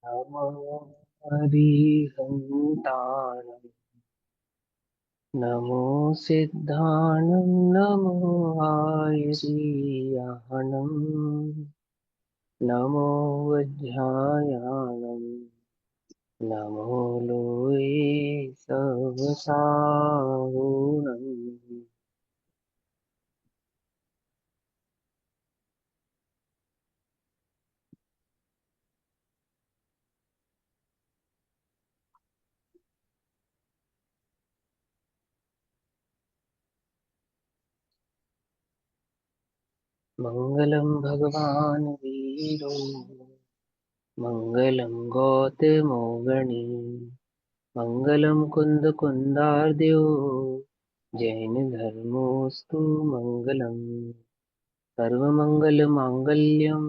नमो हरिहन्ताणं नमो सिद्धाणं नमो आयुर्याणं नमो वज्रायाणं नमो लोये सवसाहुणम्। मङ्गलं भगवान् वीरो मङ्गलं गौतमो गणी मङ्गलं कुन्दकुन्दार्द्यो जैनधर्मोऽस्तु मङ्गलम् सर्वमङ्गलमाङ्गल्यं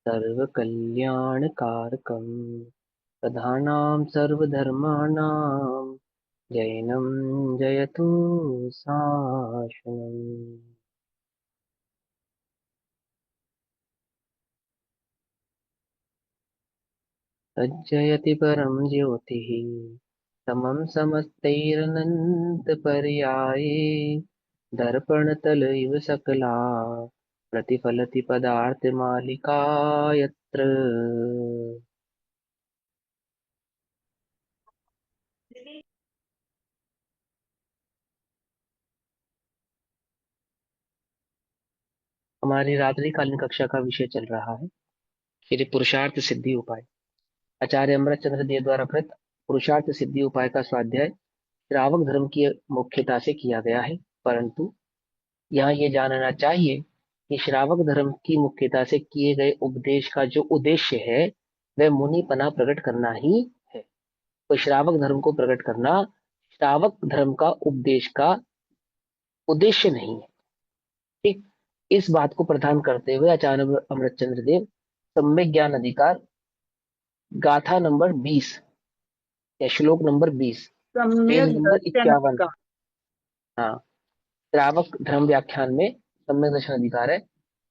सर्वकल्याणकारकं प्रधानां सर्वधर्माणां जैनं जयतु शासनम्। तज्जयति परं ज्योतिः समं समस्तैरनन्तपर्याये दर्पणतल इव सकला प्रतिफलति पदार्थमालिका यत्र। हमारी रात्रिकालीन कक्षा का विषय चल रहा है श्री पुरुषार्थ सिद्धि उपाय। आचार्य अमृतचंद्र देव द्वारा कृत पुरुषार्थ सिद्धि उपाय का स्वाध्याय श्रावक धर्म की मुख्यता से किया गया है, परंतु यहाँ ये जानना चाहिए कि श्रावक धर्म की मुख्यता से किए गए उपदेश का जो उद्देश्य है वह मुनिपना प्रकट करना ही है। तो श्रावक धर्म को प्रकट करना श्रावक धर्म का उपदेश का उद्देश्य नहीं है। ठीक, इस बात को प्रदान करते हुए आचार्य अमृतचंद्र देव सम्यक ज्ञान अधिकार गाथा नंबर 20 या श्लोक नंबर 20 पेज सम्यक नंबर दर्शन 51। का हाँ, श्रावक धर्म व्याख्यान में सम्यक दर्शन अधिकार है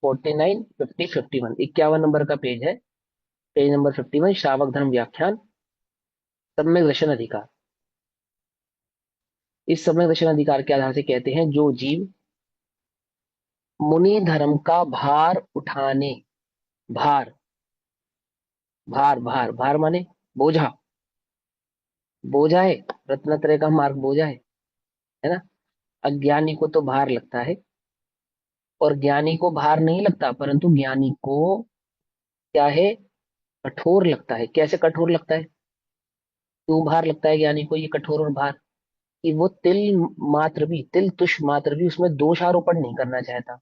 49, 50, 51, 51 नंबर का पेज है। पेज नंबर 51 श्रावक धर्म व्याख्यान सम्यक दर्शन अधिकार। इस सम्यक दर्शन अधिकार के आधार से कहते हैं जो जीव मुनि धर्म का भार उठाने, भार भार भार भार माने बोझा, बोझा है, रत्नत्रय का मार्ग बोझा है ना। अज्ञानी को तो भार लगता है और ज्ञानी को भार नहीं लगता, परंतु ज्ञानी को क्या है, कठोर लगता है। कैसे कठोर लगता है, क्यों भार लगता है ज्ञानी को ये कठोर और भार, कि वो तिल मात्र भी, तिल तुष मात्र भी उसमें दोषारोपण नहीं करना चाहता।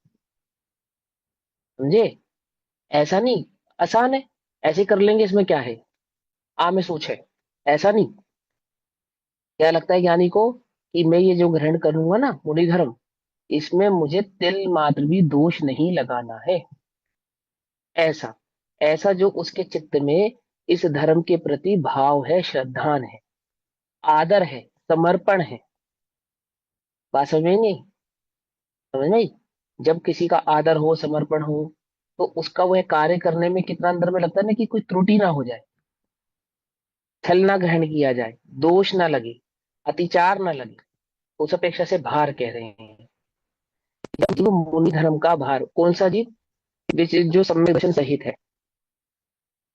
समझे, ऐसा नहीं आसान है, ऐसे कर लेंगे इसमें क्या है, आ में सोच है, ऐसा नहीं। क्या लगता है ज्ञानी को कि मैं ये जो ग्रहण करूंगा ना मुनि धर्म, इसमें मुझे तिल मात्र भी दोष नहीं लगाना है। ऐसा ऐसा जो उसके चित्त में इस धर्म के प्रति भाव है, श्रद्धान है, आदर है, समर्पण है। बात समझ में नहीं, समझ में आई? जब किसी का आदर हो, समर्पण हो, तो उसका वह कार्य करने में कितना अंदर में लगता है ना कि कोई त्रुटि ना हो जाए, छल ना ग्रहण किया जाए, दोष ना लगे, अतिचार ना लगे। उस अपेक्षा से भार कह रहे हैं। जीव मुनि धर्म का भार, कौन सा जीव, जो सम्यक दर्शन सहित है,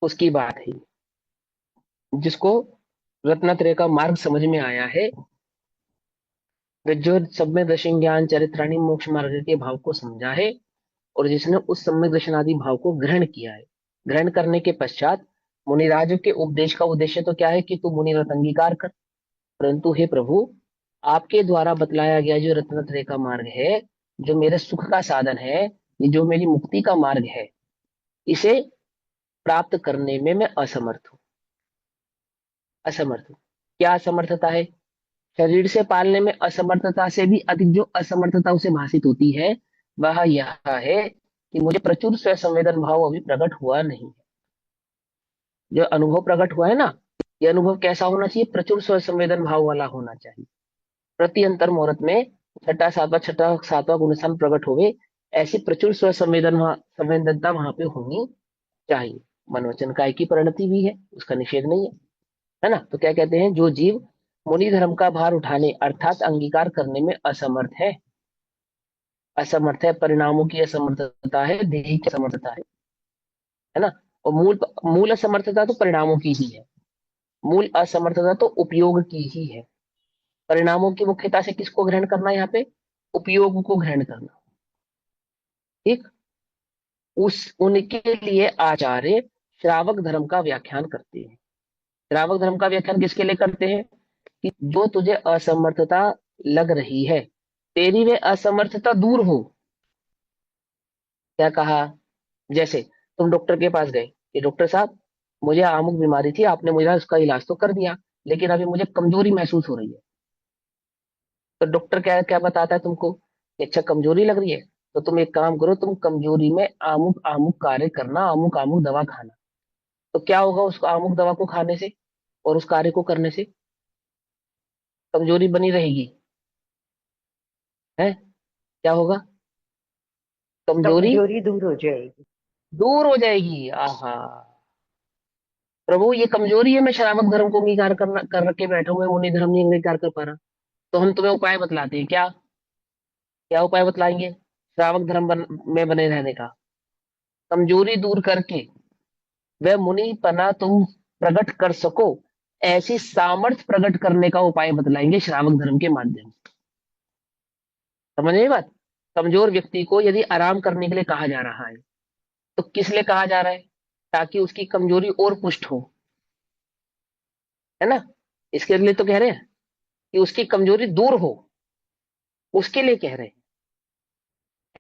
उसकी बात है। जिसको रत्नत्रय का मार्ग समझ में आया है, जो सम्यक दर्शन ज्ञान चरित्राणी मोक्ष मार्ग के भाव को समझा है, और जिसने उस सम्यक दर्शन आदि भाव को ग्रहण किया है। ग्रहण करने के पश्चात मुनिराजों के उपदेश का उद्देश्य तो क्या है कि तू मुनि रत अंगीकार कर, परंतु हे प्रभु, आपके द्वारा बतलाया गया जो रत्नत्रय का मार्ग है, जो मेरे सुख का साधन है, ये जो मेरी मुक्ति का मार्ग है, इसे प्राप्त करने में मैं असमर्थ हूँ। असमर्थ हूँ। क्या असमर्थता है, शरीर से पालने में असमर्थता से भी अधिक जो असमर्थता उसे भाषित होती है, वह यह है कि मुझे प्रचुर स्व संवेदन भाव अभी प्रकट हुआ नहीं है। जो अनुभव प्रकट हुआ है ना, ये अनुभव कैसा होना चाहिए, प्रचुर स्व संवेदन भाव वाला होना चाहिए। प्रति अंतर मुहूर्त में छठा सातवां गुणस्थान प्रकट होवे, ऐसी प्रचुर स्व संवेदन संवेदनता वहां पे होनी चाहिए। मन वचन काया की परिणति भी है, उसका निषेध नहीं है ना। तो क्या कहते हैं, जो जीव मुनि धर्म का भार उठाने अर्थात अंगीकार करने में असमर्थ है, परिणामों की असमर्थता है, ध्येय की असमर्थता है ना। और मूल मूल असमर्थता तो परिणामों की ही है, मूल असमर्थता तो उपयोग की ही है। परिणामों की मुख्यता से किसको ग्रहण करना है यहाँ पे, उपयोग को ग्रहण करना। ठीक, उस उनके लिए आचार्य श्रावक धर्म का व्याख्यान करते हैं। श्रावक धर्म का व्याख्यान किसके लिए करते हैं, कि जो तुझे असमर्थता लग रही है, तेरी वे असमर्थता दूर हो। क्या कहा, जैसे तुम डॉक्टर के पास गए कि डॉक्टर साहब मुझे अमुक बीमारी थी, आपने मुझे उसका इलाज तो कर दिया, लेकिन अभी मुझे कमजोरी महसूस हो रही है। तो डॉक्टर क्या क्या बताता है तुमको कि अच्छा कमजोरी लग रही है, तो तुम एक काम करो, तुम कमजोरी में अमुक अमुक कार्य करना, अमुक अमुक दवा खाना। तो क्या होगा उसको अमुक दवा को खाने से और उस कार्य को करने से, कमजोरी बनी रहेगी है, क्या होगा, कमजोरी कमजोरी दूर हो जाएगी। दूर हो जाएगी। आहा, प्रभु ये कमजोरी है, मैं श्रावक धर्म को अंगीकार करना कर रखे बैठा हूं, मैं मुनि धर्म नहीं अंगीकार कर पा रहा। तो हम तुम्हें उपाय बतलाते हैं, क्या क्या उपाय बतलाएंगे श्रावक धर्म में बने रहने का, कमजोरी दूर करके वह मुनि पना तुम प्रकट कर सको, ऐसी सामर्थ्य प्रकट करने का उपाय बतलाएंगे श्रावक धर्म के माध्यम से। समझ में बात, कमजोर व्यक्ति को यदि आराम करने के लिए कहा जा रहा है, तो किस लिए कहा जा रहा है, ताकि उसकी कमजोरी और पुष्ट हो, है ना। इसके लिए तो कह रहे हैं कि उसकी कमजोरी दूर हो, उसके लिए कह रहे हैं।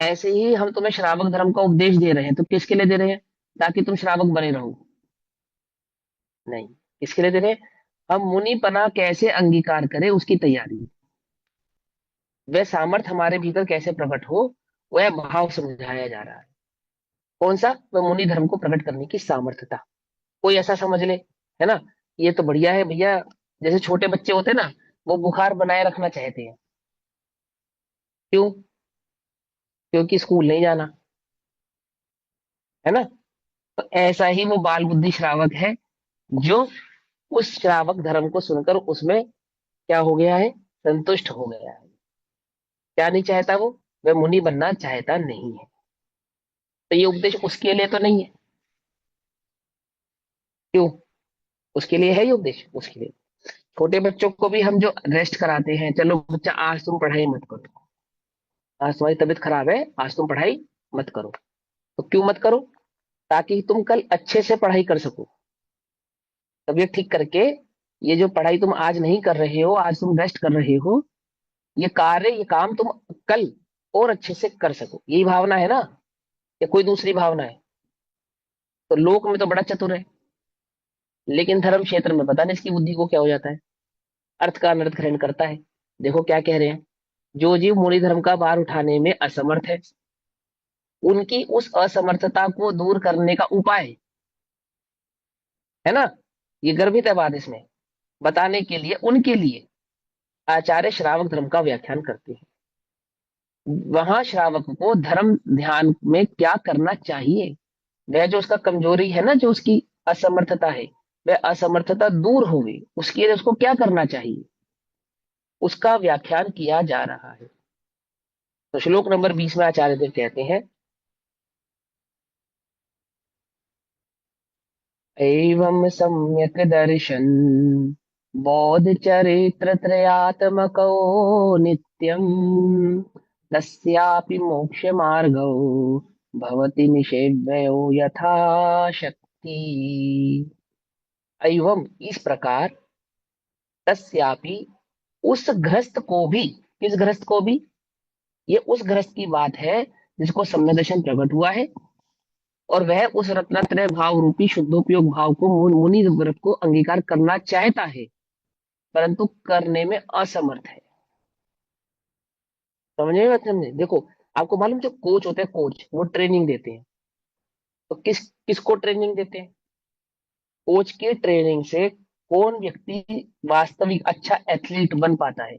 ऐसे ही हम तुम्हें श्रावक धर्म का उपदेश दे रहे हैं, तो किसके लिए दे रहे हैं, ताकि तुम श्रावक बने रहो, नहीं, किसके लिए दे रहे हैं, हम मुनि पना कैसे अंगीकार करें उसकी तैयारी, वह सामर्थ हमारे भीतर कैसे प्रकट हो, वह भाव समझाया जा रहा है। कौन सा, वह मुनि धर्म को प्रकट करने की सामर्थ्यता। कोई ऐसा समझ ले, है ना, ये तो बढ़िया है भैया, जैसे छोटे बच्चे होते हैं ना, वो बुखार बनाए रखना चाहते हैं, क्यों, क्योंकि स्कूल नहीं जाना, है ना। तो ऐसा ही वो बाल बुद्धि श्रावक है, जो उस श्रावक धर्म को सुनकर उसमें क्या हो गया है, संतुष्ट हो गया है। क्या नहीं चाहता वो, वह मुनि बनना चाहता नहीं है। तो ये उपदेश उसके लिए तो नहीं है, क्यों, उसके लिए है ये उपदेश, उसके लिए। छोटे बच्चों को भी हम जो रेस्ट कराते हैं, चलो बच्चा आज तुम पढ़ाई मत करो, आज तुम्हारी तबीयत खराब है, आज तुम पढ़ाई मत करो। तो क्यों मत करो, ताकि तुम कल अच्छे से पढ़ाई कर सको, तबीयत ठीक करके। ये जो पढ़ाई तुम आज नहीं कर रहे हो, आज तुम रेस्ट कर रहे हो, ये कार्य ये काम तुम कल और अच्छे से कर सको, यही भावना है ना, या कोई दूसरी भावना है। तो लोक में तो बड़ा चतुर है, लेकिन धर्म क्षेत्र में पता नहीं इसकी बुद्धि को क्या हो जाता है, अर्थ का अनर्थ ग्रहण करता है। देखो क्या कह रहे हैं, जो जीव मुनि धर्म का भार उठाने में असमर्थ है, उनकी उस असमर्थता को दूर करने का उपाय, है ना, ये गर्भित है बात इसमें, बताने के लिए उनके लिए आचार्य श्रावक धर्म का व्याख्यान करते हैं। वहां श्रावक को धर्म ध्यान में क्या करना चाहिए, वह जो उसका कमजोरी है ना, जो उसकी असमर्थता है, वह असमर्थता दूर होगी, उसके लिए उसको क्या करना चाहिए, उसका व्याख्यान किया जा रहा है। तो श्लोक नंबर 20 में आचार्य देव कहते हैं, एवं सम्यक दर्शन बौद्ध चरित्र त्रयात्मको नित्यम तस्यापि मोक्ष मार्गो भवति निषेव्यो यथा शक्ति। एवं इस प्रकार, तस्यापि उस गृहस्थ को भी, किस गृहस्थ को भी, ये उस गृहस्थ की बात है जिसको सम्यक दर्शन प्रकट हुआ है, और वह उस रत्नत्रय भाव रूपी शुद्धोपयोग भाव को मुनि व्रत को अंगीकार करना चाहता है, परंतु करने में असमर्थ है। समझे बात, समझे, देखो, आपको मालूम, जो कोच होते हैं, कोच वो ट्रेनिंग देते हैं, तो किसको ट्रेनिंग देते हैं, कोच की ट्रेनिंग से कौन व्यक्ति वास्तविक अच्छा एथलीट बन पाता है,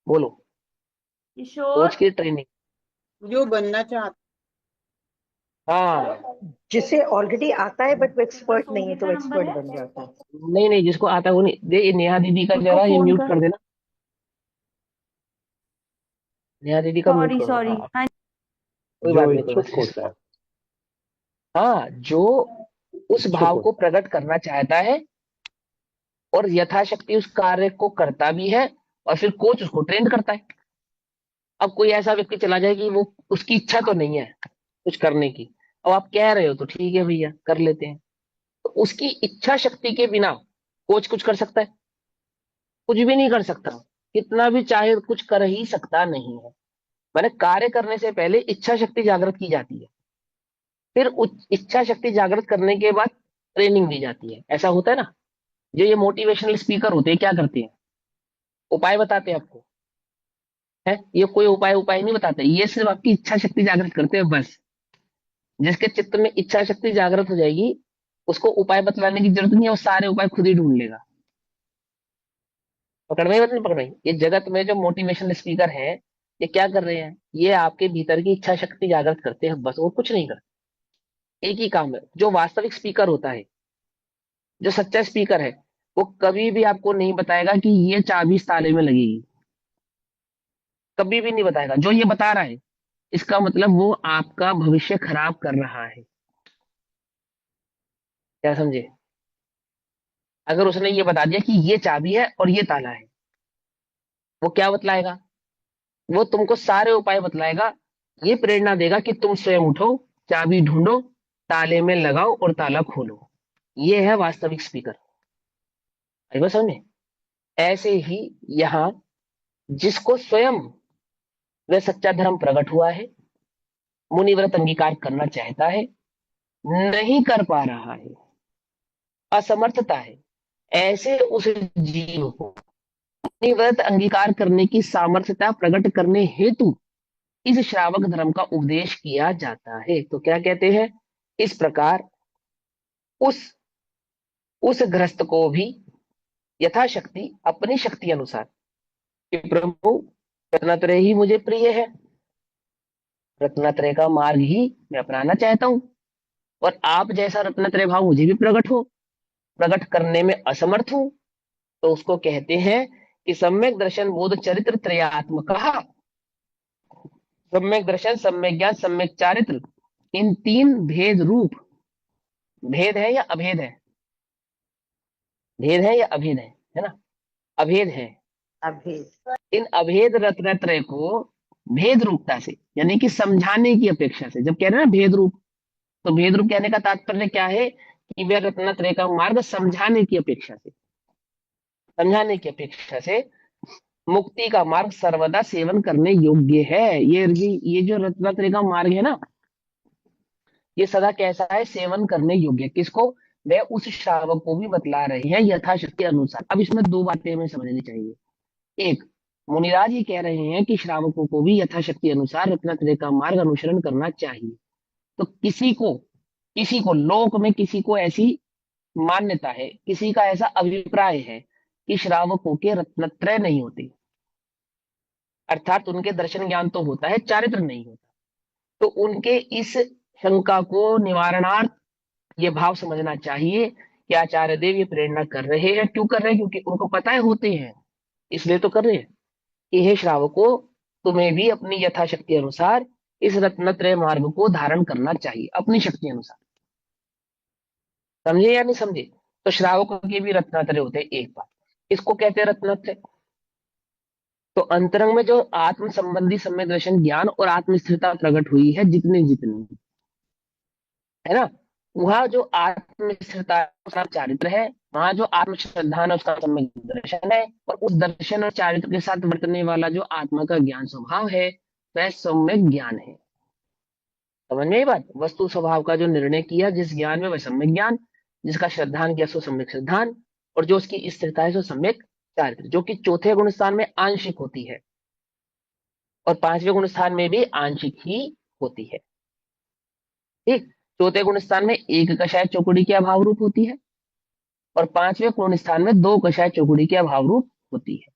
बोलो, किशोर, कोच की ट्रेनिंग। जो बनना चाहता। हाँ। जिसे ऑलरेडी आता है बट वो एक्सपर्ट नहीं है तो वो एक्सपर्ट बन जाता है। नहीं नहीं, जिसको आता है वो नहीं दे। ये नेहा दीदी का उसको जरा ये फोन म्यूट कर। कर देना। नेहा दीदी का म्यूट सॉरी कर दो। सॉरी, हाँ। कोई जो बात नहीं, कोई इच्छुक बात होता है। नहीं। हाँ, जो उस इच्छुक भाव को होता प्रकट करना चाहता है और यथाशक्ति उस कार्य को करता भी है, और फिर कोच उसको ट्रेन करता है। अब कोई ऐसा व्यक्ति चला जाए कि वो, उसकी इच्छा तो नहीं है कुछ करने की, अब आप कह रहे हो तो ठीक है भैया कर लेते हैं, तो उसकी इच्छा शक्ति के बिना कोच कुछ कर सकता है? कुछ भी नहीं कर सकता। कितना भी चाहे कुछ कर ही सकता नहीं है। मैंने कार्य करने से पहले इच्छा शक्ति जागृत की जाती है, फिर इच्छा शक्ति जागृत करने के बाद ट्रेनिंग दी जाती है। ऐसा होता है ना। जो ये मोटिवेशनल स्पीकर होते हैं क्या करते हैं? उपाय बताते हैं आपको। है, ये कोई उपाय उपाय नहीं बताते, ये सिर्फ आपकी इच्छा शक्ति जागृत करते हैं बस। जिसके चित्त में इच्छा शक्ति जागृत हो जाएगी, उसको उपाय बतलाने की जरूरत नहीं है, वो सारे उपाय खुद ही ढूंढ लेगा। पकड़ में नहीं पकड़ में? ये जगत में जो मोटिवेशनल स्पीकर हैं, ये क्या कर रहे हैं? ये आपके भीतर की इच्छा शक्ति जागृत करते हैं बस, और कुछ नहीं करते। एक ही काम है। जो वास्तविक स्पीकर होता है, जो सच्चा स्पीकर है, वो कभी भी आपको नहीं बताएगा कि ये चाबी इस ताले में लगेगी। कभी भी नहीं बताएगा। जो ये बता रहा है, इसका मतलब वो आपका भविष्य खराब कर रहा है। क्या समझे? अगर उसने ये बता दिया कि ये चाबी है और ये ताला है, वो क्या बतलाएगा? वो तुमको सारे उपाय बतलाएगा। ये प्रेरणा देगा कि तुम स्वयं उठो, चाबी ढूंढो, ताले में लगाओ और ताला खोलो। ये है वास्तविक स्पीकर। आई बात समझे? ऐसे ही यहाँ, जिसको स्वयं वह सच्चा धर्म प्रकट हुआ है, मुनिव्रत अंगीकार करना चाहता है, नहीं कर पा रहा है, असमर्थता है, ऐसे उस जीव को मुनिव्रत अंगीकार करने की सामर्थ्यता प्रकट करने हेतु इस श्रावक धर्म का उपदेश किया जाता है। तो क्या कहते हैं? इस प्रकार उस उस गृहस्थ को भी यथाशक्ति अपनी शक्ति अनुसार कि प्रभु, रत्नत्रय ही मुझे प्रिय है, रत्नत्रय का मार्ग ही मैं अपनाना चाहता हूं, और आप जैसा रत्नत्रय भाव मुझे भी प्रकट हो, प्रकट करने में असमर्थ हूं, तो उसको कहते हैं कि सम्यक दर्शन बोध चरित्र त्रयात्मक। सम्यक दर्शन, सम्यक ज्ञान, सम्यक चारित्र, इन तीन भेद रूप, भेद है या अभेद है? भेद है या अभेद है ना? अभेद है। अभी इन अभेद रत्नत्रय को भेद रूपता से, यानी कि समझाने की अपेक्षा से, जब कह रहे हैं ना भेद रूप, तो भेद रूप कहने का तात्पर्य क्या है? कि वह रत्नत्रय का मार्ग समझाने की अपेक्षा से, समझाने की अपेक्षा से मुक्ति का मार्ग सर्वदा सेवन करने योग्य है। ये जो रत्नत्रय का मार्ग है ना, ये सदा कैसा है? सेवन करने योग्य। किसको? वह उस श्रावक को भी बतला रहे हैं यथाशक्ति अनुसार। अब इसमें दो बातें हमें समझनी चाहिए। एक, मुनिराज ये कह रहे हैं कि श्रावकों को भी यथाशक्ति अनुसार रत्नत्रय का मार्ग अनुसरण करना चाहिए। तो किसी को लोक में किसी को ऐसी मान्यता है, किसी का ऐसा अभिप्राय है कि श्रावकों के रत्नत्रय नहीं होते, अर्थात उनके दर्शन ज्ञान तो होता है, चारित्र नहीं होता। तो उनके इस शंका को निवारणार्थ ये भाव समझना चाहिए कि आचार्य देव ये प्रेरणा कर रहे हैं। क्यों कर रहे हैं? क्योंकि उनको पता है होते हैं, इसलिए तो कर रहे हैं कि हे श्रावको, तुम्हें भी अपनी यथाशक्ति अनुसार इस रत्नत्रय मार्ग को धारण करना चाहिए, अपनी शक्ति अनुसार। समझे या नहीं समझे? तो श्रावकों के भी रत्नत्रय होते हैं। एक बात, इसको कहते हैं रत्नत्रय। तो अंतरंग में जो आत्म संबंधी सम्यक दर्शन ज्ञान और आत्म स्थिरता प्रकट हुई है, जितनी जितनी, है ना, वहां जो आत्म स्थिरता है, उसका चारित्र है। वहां जो आत्म श्रद्धा है, उसका सम्यक दर्शन है। और उस दर्शन और चारित्र के साथ वर्तने वाला जो आत्मा का ज्ञान स्वभाव है, वह सम्यक ज्ञान है। समझ में आई बात? वस्तु स्वभाव का जो निर्णय किया जिस ज्ञान में, वह सम्यक ज्ञान। जिसका श्रद्धान किया सो सम्यक श्रद्धान। और जो उसकी स्थिरता है सो सम्यक चारित्र, जो कि चौथे गुण स्थान में आंशिक होती है और पांचवें गुण स्थान में भी आंशिक ही होती है। ठीक। चौथे गुण स्थान में एक कषाय चौकुड़ी की अभाव रूप होती है, और पांचवें गुण स्थान में दो कषाय चौकुड़ी की अभाव रूप होती है।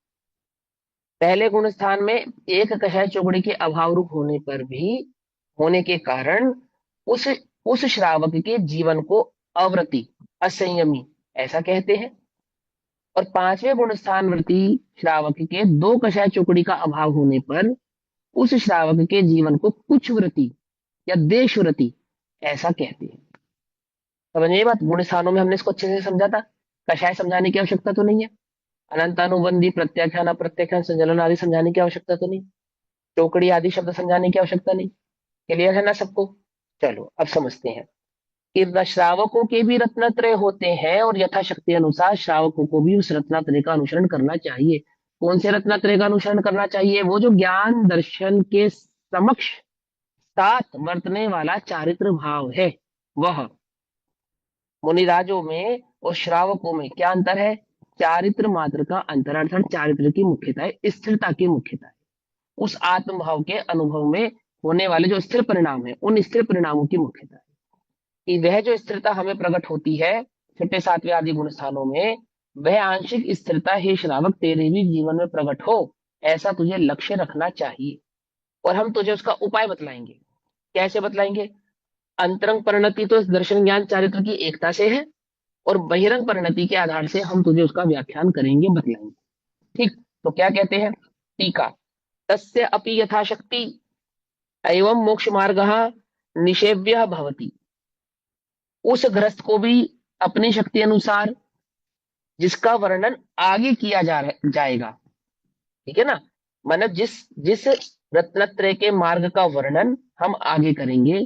पहले गुण स्थान में एक कषाय चौकुड़ी के अभाव रूप होने पर भी, होने के कारण उस उस श्रावक के जीवन को अव्रति, असंयमी ऐसा कहते हैं। और पांचवें गुण स्थान व्रति श्रावक के दो कषाय चौकड़ी का अभाव होने पर उस श्रावक के जीवन को कुछ व्रति या देश व्रति ऐसा कहते हैं। समझिए बात, गुण स्थानों में हमने इसको अच्छे से समझा था, कषाय समझाने की आवश्यकता तो नहीं है, अनंतानुबंधी, प्रत्याख्यान, अप्रत्याख्यान, संचलन आदि समझाने की आवश्यकता तो नहीं, चौकड़ी आदि शब्द समझाने की आवश्यकता नहीं। क्लियर है ना सबको? चलो अब समझते हैं कि श्रावकों के भी रत्नत्रय होते हैं और यथाशक्ति अनुसार श्रावकों को भी उस रत्नत्रय का अनुसरण करना चाहिए। कौन से रत्नत्रय का अनुसरण करना चाहिए? वो जो ज्ञान दर्शन के समक्ष साथ वर्तने वाला चारित्र भाव है वह। मुनिराजों में और श्रावकों में क्या अंतर है? चारित्र मात्र का अंतर, अर्थात चारित्र की मुख्यता है, स्थिरता की मुख्यता है। उस आत्म भाव के अनुभव में होने वाले जो स्थिर परिणाम है, उन स्थिर परिणामों की मुख्यता है कि वह जो स्थिरता हमें प्रकट होती है छठे सातवें आदि गुण स्थानों में, वह आंशिक स्थिरता हे श्रावक तेरे भी जीवन में प्रकट हो, ऐसा तुझे लक्ष्य रखना चाहिए। और हम तुझे उसका उपाय बतलाएंगे। कैसे बतलाएंगे? अंतरंग परिणति तो इस दर्शन ज्ञान चारित्र की एकता से है, और बहिरंग परिणति के आधार से हम तुझे उसका व्याख्यान करेंगे, बतलाएंगे। ठीक, तो क्या कहते हैं? टीका, तस्य अपि यथाशक्ति एवं मोक्ष मार्ग निषेव्य भवति। उस ग्रस्त को भी अपनी शक्ति अनुसार, जिसका वर्णन आगे किया जाएगा, ठीक है ना, मतलब जिस जिस रत्नत्रय के मार्ग का वर्णन हम आगे करेंगे,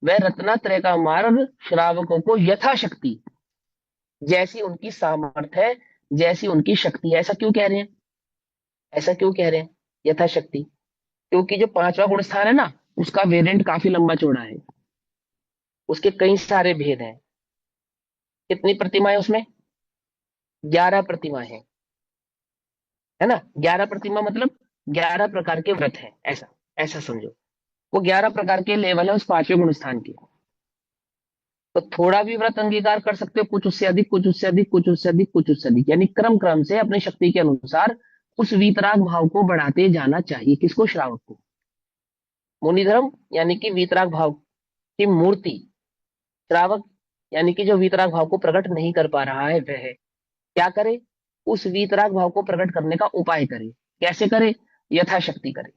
वह रत्नत्रय का मार्ग श्रावकों को यथाशक्ति, जैसी उनकी सामर्थ्य है, जैसी उनकी शक्ति है। ऐसा क्यों कह रहे हैं? ऐसा क्यों कह रहे हैं यथाशक्ति? क्योंकि जो पांचवा गुण स्थान है ना, उसका वेरिएंट काफी लंबा चौड़ा है, उसके कई सारे भेद हैं। कितनी प्रतिमाएं उसमें? 11 प्रतिमाएं हैं, है ना। 11 प्रतिमा मतलब 11 प्रकार के व्रत हैं, ऐसा ऐसा समझो। वो 11 प्रकार के लेवल है उस पांचवें गुण स्थान के। तो थोड़ा भी व्रत अंगीकार कर सकते हो, कुछ उससे अधिक, कुछ उससे अधिक, कुछ उससे अधिक, कुछ उससे अधिक, यानी क्रम क्रम से अपनी शक्ति के अनुसार उस वीतराग भाव को बढ़ाते जाना चाहिए। किसको? श्रावक को। मुनिधर्म यानी कि वीतराग भाव की मूर्ति, श्रावक यानी कि जो वीतराग भाव को प्रकट नहीं कर पा रहा है, वह क्या करे? उस वीतराग भाव को प्रकट करने का उपाय करे। कैसे करे? यथाशक्ति करे।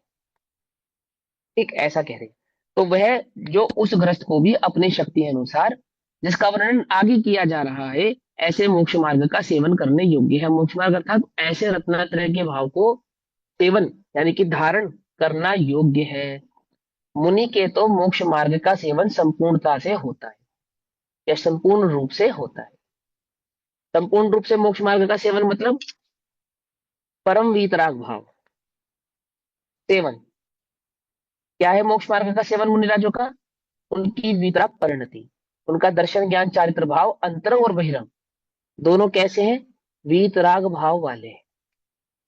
ठीक, ऐसा कह रहे। तो वह जो उस ग्रस्त को भी अपनी शक्ति अनुसार, जिसका वर्णन आगे किया जा रहा है, ऐसे मोक्ष मार्ग का सेवन करने योग्य है। मोक्ष मार्ग अर्थात ऐसे रत्नात्रय के भाव को सेवन यानी कि धारण करना योग्य है। मुनि के तो मोक्ष मार्ग का सेवन संपूर्णता से होता है, या संपूर्ण रूप से होता है। संपूर्ण रूप से मोक्ष मार्ग का सेवन मतलब परम वीतराग भाव सेवन। क्या है मोक्ष मार्ग का सेवन मुनिराजों का? उनकी वीतराग परिणति, उनका दर्शन ज्ञान चारित्र भाव अंतरंग और बहिरंग दोनों कैसे हैं? वीतराग भाव वाले हैं।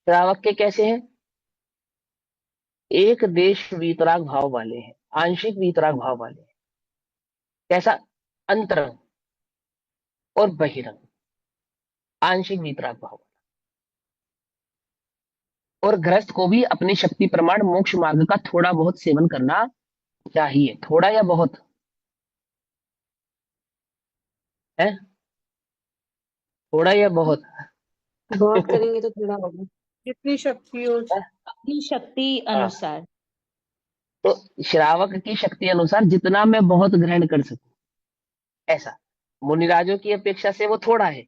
श्रावक के कैसे हैं? एक देश वीतराग भाव वाले हैं, आंशिक वीतराग भाव वाले हैं। कैसा? अंतरंग और बहिरंग, आंशिक वीतराग भाव। और गृहस्थ को भी अपनी शक्ति प्रमाण मोक्ष मार्ग का थोड़ा बहुत सेवन करना चाहिए। थोड़ा या बहुत है? थोड़ा या बहुत बहुत करेंगे तो थोड़ा होगा। जितनी शक्ति हो है? अपनी शक्ति हाँ, अनुसार। तो श्रावक की शक्ति अनुसार जितना मैं बहुत ग्रहण कर सकूं, ऐसा। मुनिराजों की अपेक्षा से वो थोड़ा है,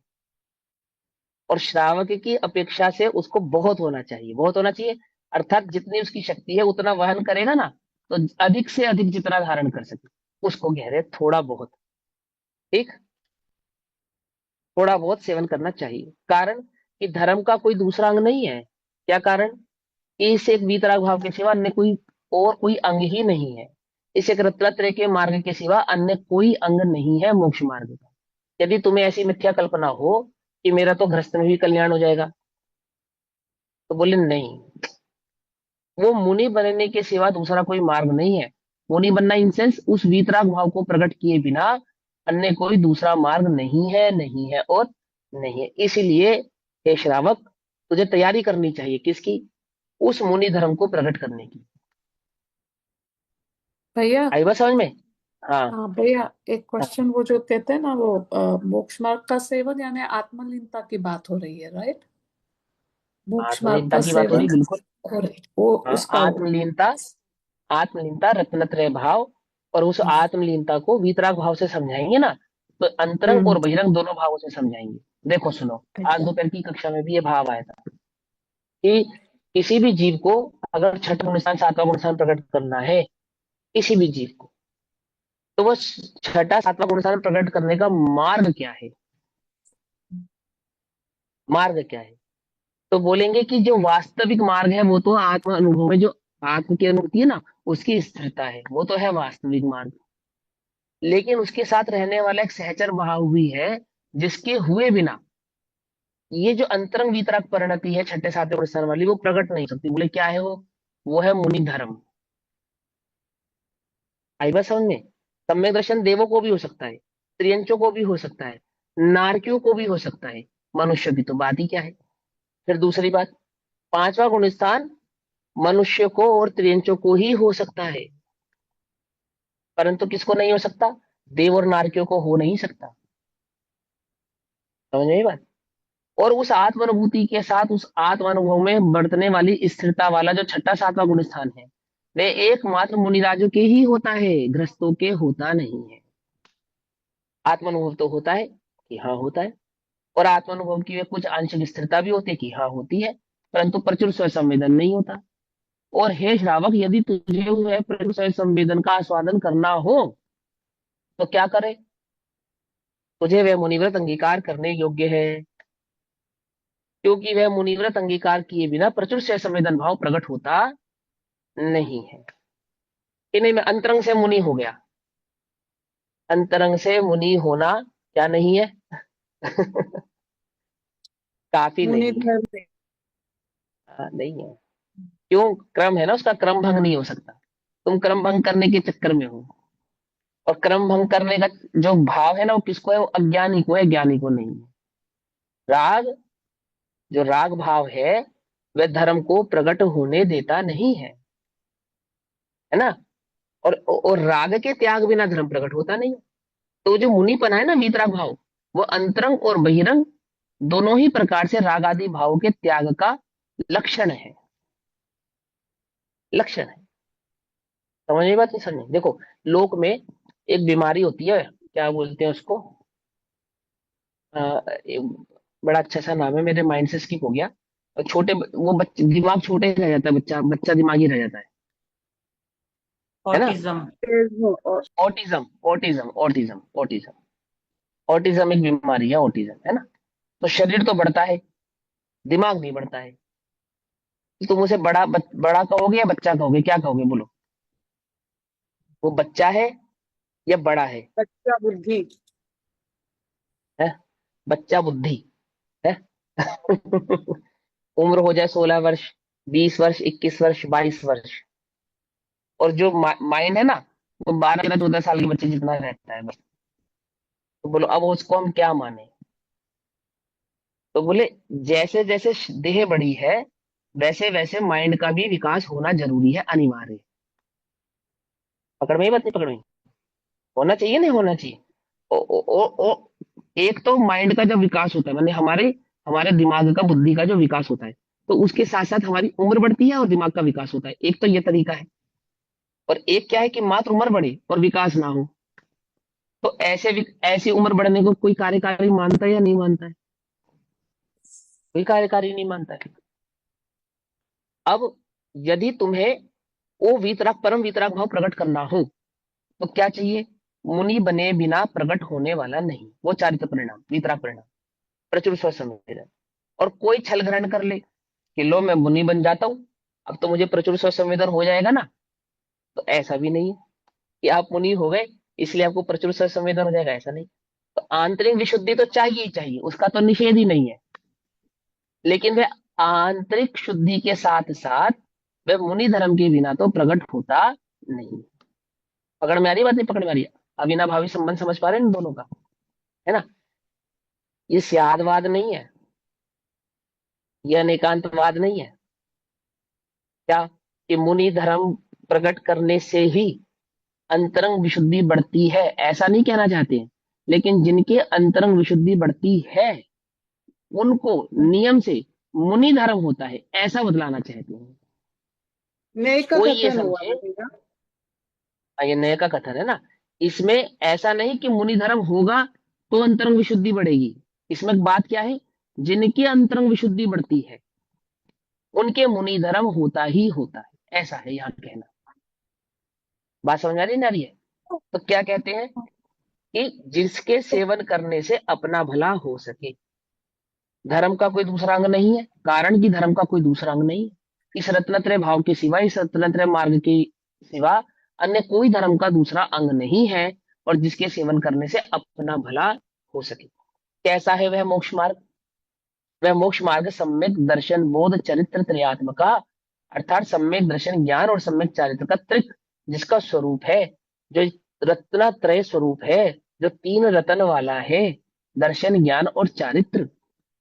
और श्रावक की अपेक्षा से उसको बहुत होना चाहिए। बहुत होना चाहिए अर्थात जितनी उसकी शक्ति है उतना वहन करेगा ना, तो अधिक से अधिक जितना धारण कर सके, उसको कह रहे हैं थोड़ा बहुत। ठीक, थोड़ा बहुत सेवन करना चाहिए। कारण कि धर्म का कोई दूसरा अंग नहीं है। क्या कारण? कि इस एक वीतराग भाव के सिवा अन्य कोई और कोई अंग ही नहीं है। इस एक रत्नत्रय के मार्ग के सिवा अन्य कोई अंग नहीं है मोक्ष मार्ग का। यदि तुम्हें ऐसी मिथ्या कल्पना हो कि मेरा तो गृहस्थ में भी कल्याण हो जाएगा, तो बोले नहीं, वो मुनि बनने के सिवा दूसरा कोई मार्ग नहीं है। मुनि बनना इन सेंस उस वीतराग भाव को प्रकट किए बिना अन्य कोई दूसरा मार्ग नहीं है, नहीं है और नहीं है। इसलिए हे श्रावक, तुझे तैयारी करनी चाहिए। किसकी? उस मुनि धर्म को प्रकट करने की। भैया आई बात समझ में? हाँ हाँ भैया, एक क्वेश्चन, वो जो कहते हैं ना, वो मोक्ष मार्ग का सेवन यानी आत्मलीनता की बात हो रही है, राइट? मोक्ष मार्ग आत्मलीनता का की बात हो रही, सेवन बिल्कुल। हो रही, वो हाँ, उसका वो। आत्मलीनता, आत्मलीनता रत्नत्रय भाव, और उस हाँ। आत्मलीनता को वीतराग भाव से समझाएंगे ना, तो अंतरंग और हम्म। बहिरंग दोनों भावों से समझाएंगे। देखो सुनो, आज अच्छा। दोपहर की कक्षा में भी ये भाव आया था कि किसी भी जीव को अगर छठा गुण स्थान सातवां गुण स्थान प्रकट करना है, किसी भी जीव को, तो वो छठा सातवां गुण स्थान प्रकट करने का मार्ग क्या है, मार्ग क्या है? तो बोलेंगे कि जो वास्तविक मार्ग है वो तो आत्म अनुभव में जो आत्म की अनुभूति है ना, उसकी स्थिरता है, वो तो है वास्तविक मार्ग। लेकिन उसके साथ रहने वाला एक सहचर भाव भी है, जिसके हुए बिना ये जो अंतरंग वितरक परिणति है छठे सातवें गुण स्थान वाली, वो प्रकट नहीं सकती। बोले क्या है वो है मुनि धर्म। आई बात समझ में? सम्यक दर्शन देवों को भी हो सकता है, त्रियंचों को भी हो सकता है, नारकियों को भी हो सकता है, मनुष्य की तो बात ही क्या है। फिर दूसरी बात, पांचवा गुण स्थान मनुष्य को और त्रियंचों को ही हो सकता है, परंतु किसको नहीं हो सकता? देव और नारकियों को हो नहीं सकता। समझ में ये बात? और उस आत्मानुभूति के साथ उस आत्मानुभव में बरतने वाली स्थिरता वाला जो छठा सातवां गुण स्थान है, वे एकमात्र मुनिराजों के ही होता है, गृहस्थों के होता नहीं है। आत्मानुभव तो होता है कि हाँ होता है, और आत्मानुभव की वे कुछ आंशिक स्थिरता भी होती है कि हाँ होती है, परंतु प्रचुर स्व संवेदन नहीं होता। और हे श्रावक, यदि तुझे वह प्रचुर स्व संवेदन का आस्वादन करना हो तो क्या करे? तुझे वह मुनिव्रत अंगीकार करने योग्य है, क्योंकि वह मुनिव्रत अंगीकार किए बिना प्रचुर स्व संवेदन भाव प्रकट होता नहीं है। कि नहीं, मैं अंतरंग से मुनि हो गया, अंतरंग से मुनि होना क्या नहीं है? काफी मुनि नहीं है। धर्म में। हाँ, नहीं है। क्यों? क्रम है ना, उसका क्रम भंग नहीं हो सकता। तुम क्रम भंग करने के चक्कर में हो, और क्रम भंग करने का जो भाव है ना, वो किसको है? वो अज्ञानी को है, ज्ञानी को नहीं है। राग, जो राग भाव है, वह धर्म को प्रकट होने देता नहीं है ना। और राग के त्याग बिना धर्म प्रकट होता नहीं है। तो जो मुनिपना है ना, वीतराग भाव, वो अंतरंग और बहिरंग दोनों ही प्रकार से राग आदि भाव के त्याग का लक्षण है, लक्षण है। समझ में बात? नहीं समझ में? देखो, लोक में एक बीमारी होती है, क्या बोलते हैं उसको, एक बड़ा अच्छा सा नाम है, मेरे माइंड से स्किप हो गया। और वो बच्चे दिमाग छोटे रह जाता है, बच्चा बच्चा दिमागी रह जाता है ना। Autism. Autism, autism, autism, autism, autism एक बीमारी है, ऑटिज्म है ना। तो शरीर तो बढ़ता है, दिमाग नहीं बढ़ता है। तो तुम उसे बड़ा कहोगे या बच्चा कहोगे? क्या कहोगे बोलो? वो बच्चा है या बड़ा बच्चा बुद्धि। है? बच्चा बुद्धि है। उम्र हो जाए 16 वर्ष, 20 वर्ष, 21 वर्ष, 22 वर्ष, और जो माइंड है ना, वो 12 13 14 साल के बच्चे जितना रहता है बस। तो बोलो अब उसको हम क्या माने? तो बोले जैसे जैसे देह बड़ी है, वैसे वैसे माइंड का भी विकास होना जरूरी है, अनिवार्य है। पकड़ में ही बात? नहीं पकड़ में? होना चाहिए, नहीं होना चाहिए? ओ, ओ, ओ, ओ, एक तो माइंड का जब विकास होता है, माने हमारे हमारे दिमाग का, बुद्धि का जो विकास होता है, तो उसके साथ साथ हमारी उम्र बढ़ती है और दिमाग का विकास होता है। एक तो ये तरीका है। और एक क्या है कि मात्र उम्र बढ़े और विकास ना हो। तो ऐसी उम्र बढ़ने को कोई कार्यकारी मानता है या नहीं मानता है? कोई कार्यकारी नहीं मानता है। अब यदि तुम्हें वो वीतराग, परम वीतराग भाव प्रकट करना हो, तो क्या चाहिए? मुनि बने बिना प्रकट होने वाला नहीं, वो चारित्र परिणाम, वीतराग परिणाम, प्रचुर स्व संवेदन। और कोई छल ग्रहण कर ले कि लो मैं मुनि बन जाता हूं, अब तो मुझे प्रचुर स्व संवेदन हो जाएगा ना। तो ऐसा भी नहीं है कि आप मुनि हो गए इसलिए आपको प्रचुर स्व संवेदन हो जाएगा, ऐसा नहीं। तो आंतरिक विशुद्धि तो चाहिए ही चाहिए, उसका तो निषेध ही नहीं है। लेकिन वह आंतरिक शुद्धि के साथ साथ वह मुनि धर्म के बिना तो प्रकट होता नहीं। पकड़ में आ रही बात? नहीं पकड़ में आ रही? अविनाभावी संबंध समझ पा रहे हैं इन दोनों का? है ना? ये स्यादवाद नहीं है, ये अनेकांतवाद नहीं है। क्या? कि मुनि धर्म प्रकट करने से ही अंतरंग विशुद्धि बढ़ती है ऐसा नहीं कहना चाहते हैं, लेकिन जिनके अंतरंग विशुद्धि बढ़ती है उनको नियम से मुनि धर्म होता है ऐसा बतलाना चाहते हैं। नए का कोई ये कथन हुआ समझे, भैया। ये नए का कथन है ना, इसमें ऐसा नहीं कि मुनि धर्म होगा तो अंतरंग विशुद्धि बढ़ेगी। इसमें बात क्या है, जिनकी अंतरंग विशुद्धि बढ़ती है उनके मुनि धर्म होता ही होता है, ऐसा है यहाँ कहना। बात समझ आ रही है? तो क्या कहते हैं कि जिसके सेवन करने से अपना भला हो सके, धर्म का कोई दूसरा अंग नहीं है, कारण की धर्म का कोई दूसरा अंग नहीं है। इस रत्नत्रय भाव के सिवा, इस रत्नत्रय मार्ग के सिवा अन्य कोई धर्म का दूसरा अंग नहीं है, और जिसके सेवन करने से अपना भला हो सके। कैसा है वह मोक्ष मार्ग? वह मोक्ष मार्ग सम्यक दर्शन बोध चरित्र त्रयात्मका, अर्थात सम्यक दर्शन ज्ञान और सम्यक चारित्र का त्रिक जिसका स्वरूप है, जो रत्नत्रय स्वरूप है, जो तीन रतन वाला है, दर्शन ज्ञान और चारित्र।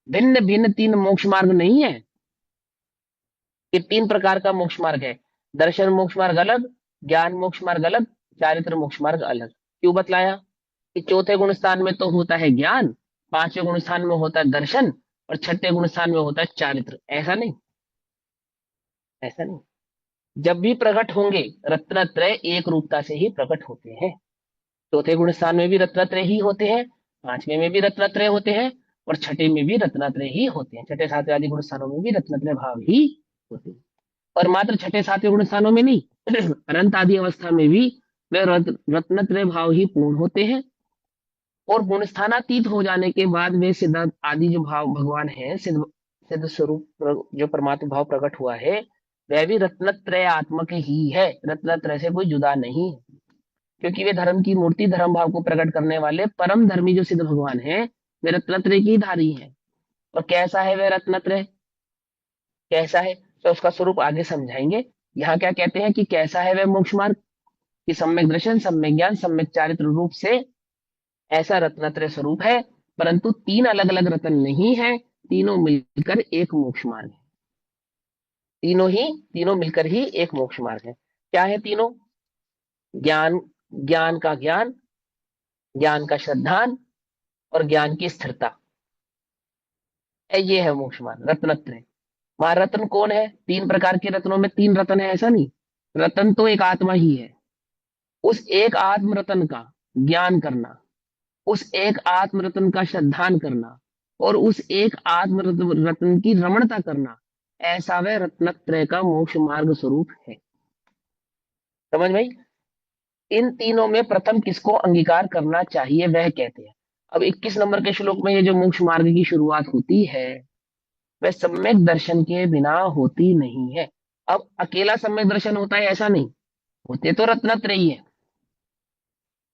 भिन्न भिन्न तीन मोक्ष मार्ग नहीं है, ये तीन प्रकार का मोक्ष मार्ग है। दर्शन मोक्ष मार्ग अलग, ज्ञान मोक्ष मार्ग अलग, चारित्र मोक्ष मार्ग अलग। क्यों बतलाया कि चौथे गुण स्थान में तो होता है ज्ञान, पांचवें गुण स्थान में होता है दर्शन, और छठे गुण स्थान में होता है चारित्र। ऐसा नहीं, ऐसा नहीं। जब भी प्रकट होंगे रत्नत्रय एक रूपता से ही प्रकट होते हैं। चौथे गुण स्थान में भी रत्नत्रय ही होते हैं, पांचवें में भी रत्नत्रय होते हैं, और छठे में भी रत्नत्रय ही होते हैं। छठे सातवें आदि गुण स्थानों में भी रत्नत्रय भाव ही होते हैं। और मात्र छठे सातवें गुण स्थानों में नहीं, अनंत आदि अवस्था में भी वे रत्नत्रय भाव ही पूर्ण होते हैं। और गुण स्थानातीत हो जाने के बाद वे सिद्ध आदि जो भाव भगवान है, सिद्ध सिद्ध स्वरूप जो परमात्मा भाव प्रकट हुआ है, वह भी रत्नत्रय आत्मक ही है, रत्नत्रय से कोई जुदा नहीं है। क्योंकि वे धर्म की मूर्ति, धर्म भाव को प्रकट करने वाले परम धर्मी जो सिद्ध भगवान है, वे रत्नत्रय की धारी है। और कैसा है वह रत्नत्रय, कैसा है, तो उसका स्वरूप आगे समझाएंगे। यहाँ क्या कहते हैं कि कैसा है वह मोक्ष मार्ग, कि सम्यक दर्शन, सम्यक ज्ञान, सम्यक चारित्र रूप से ऐसा रत्नत्रय स्वरूप है, परंतु तीन अलग अलग रत्न नहीं है, तीनों मिलकर एक मोक्ष मार्ग है। तीनों मिलकर ही एक मोक्ष मार्ग है। क्या है तीनों? ज्ञान, ज्ञान का ज्ञान, ज्ञान का श्रद्धान, और ज्ञान की स्थिरता, ये है मोक्ष मार्ग रत्नत्रय। वहां रत्न कौन है? तीन प्रकार के रत्नों में तीन रत्न है ऐसा नहीं, रत्न तो एक आत्मा ही है। उस एक आत्म रत्न का ज्ञान करना, उस एक आत्म रत्न का श्रद्धान करना, और उस एक आत्म रत्न की रमणता करना, ऐसा वह रत्नत्रय का मोक्ष मार्ग स्वरूप है। समझ भाई? इन तीनों में प्रथम किसको अंगीकार करना चाहिए वह कहते हैं। अब 21 नंबर के श्लोक में ये जो मोक्ष मार्ग की शुरुआत होती है, वह सम्यक दर्शन के बिना होती नहीं है। अब अकेला सम्यक दर्शन होता है ऐसा नहीं, होते तो रत्नत्रय ही है,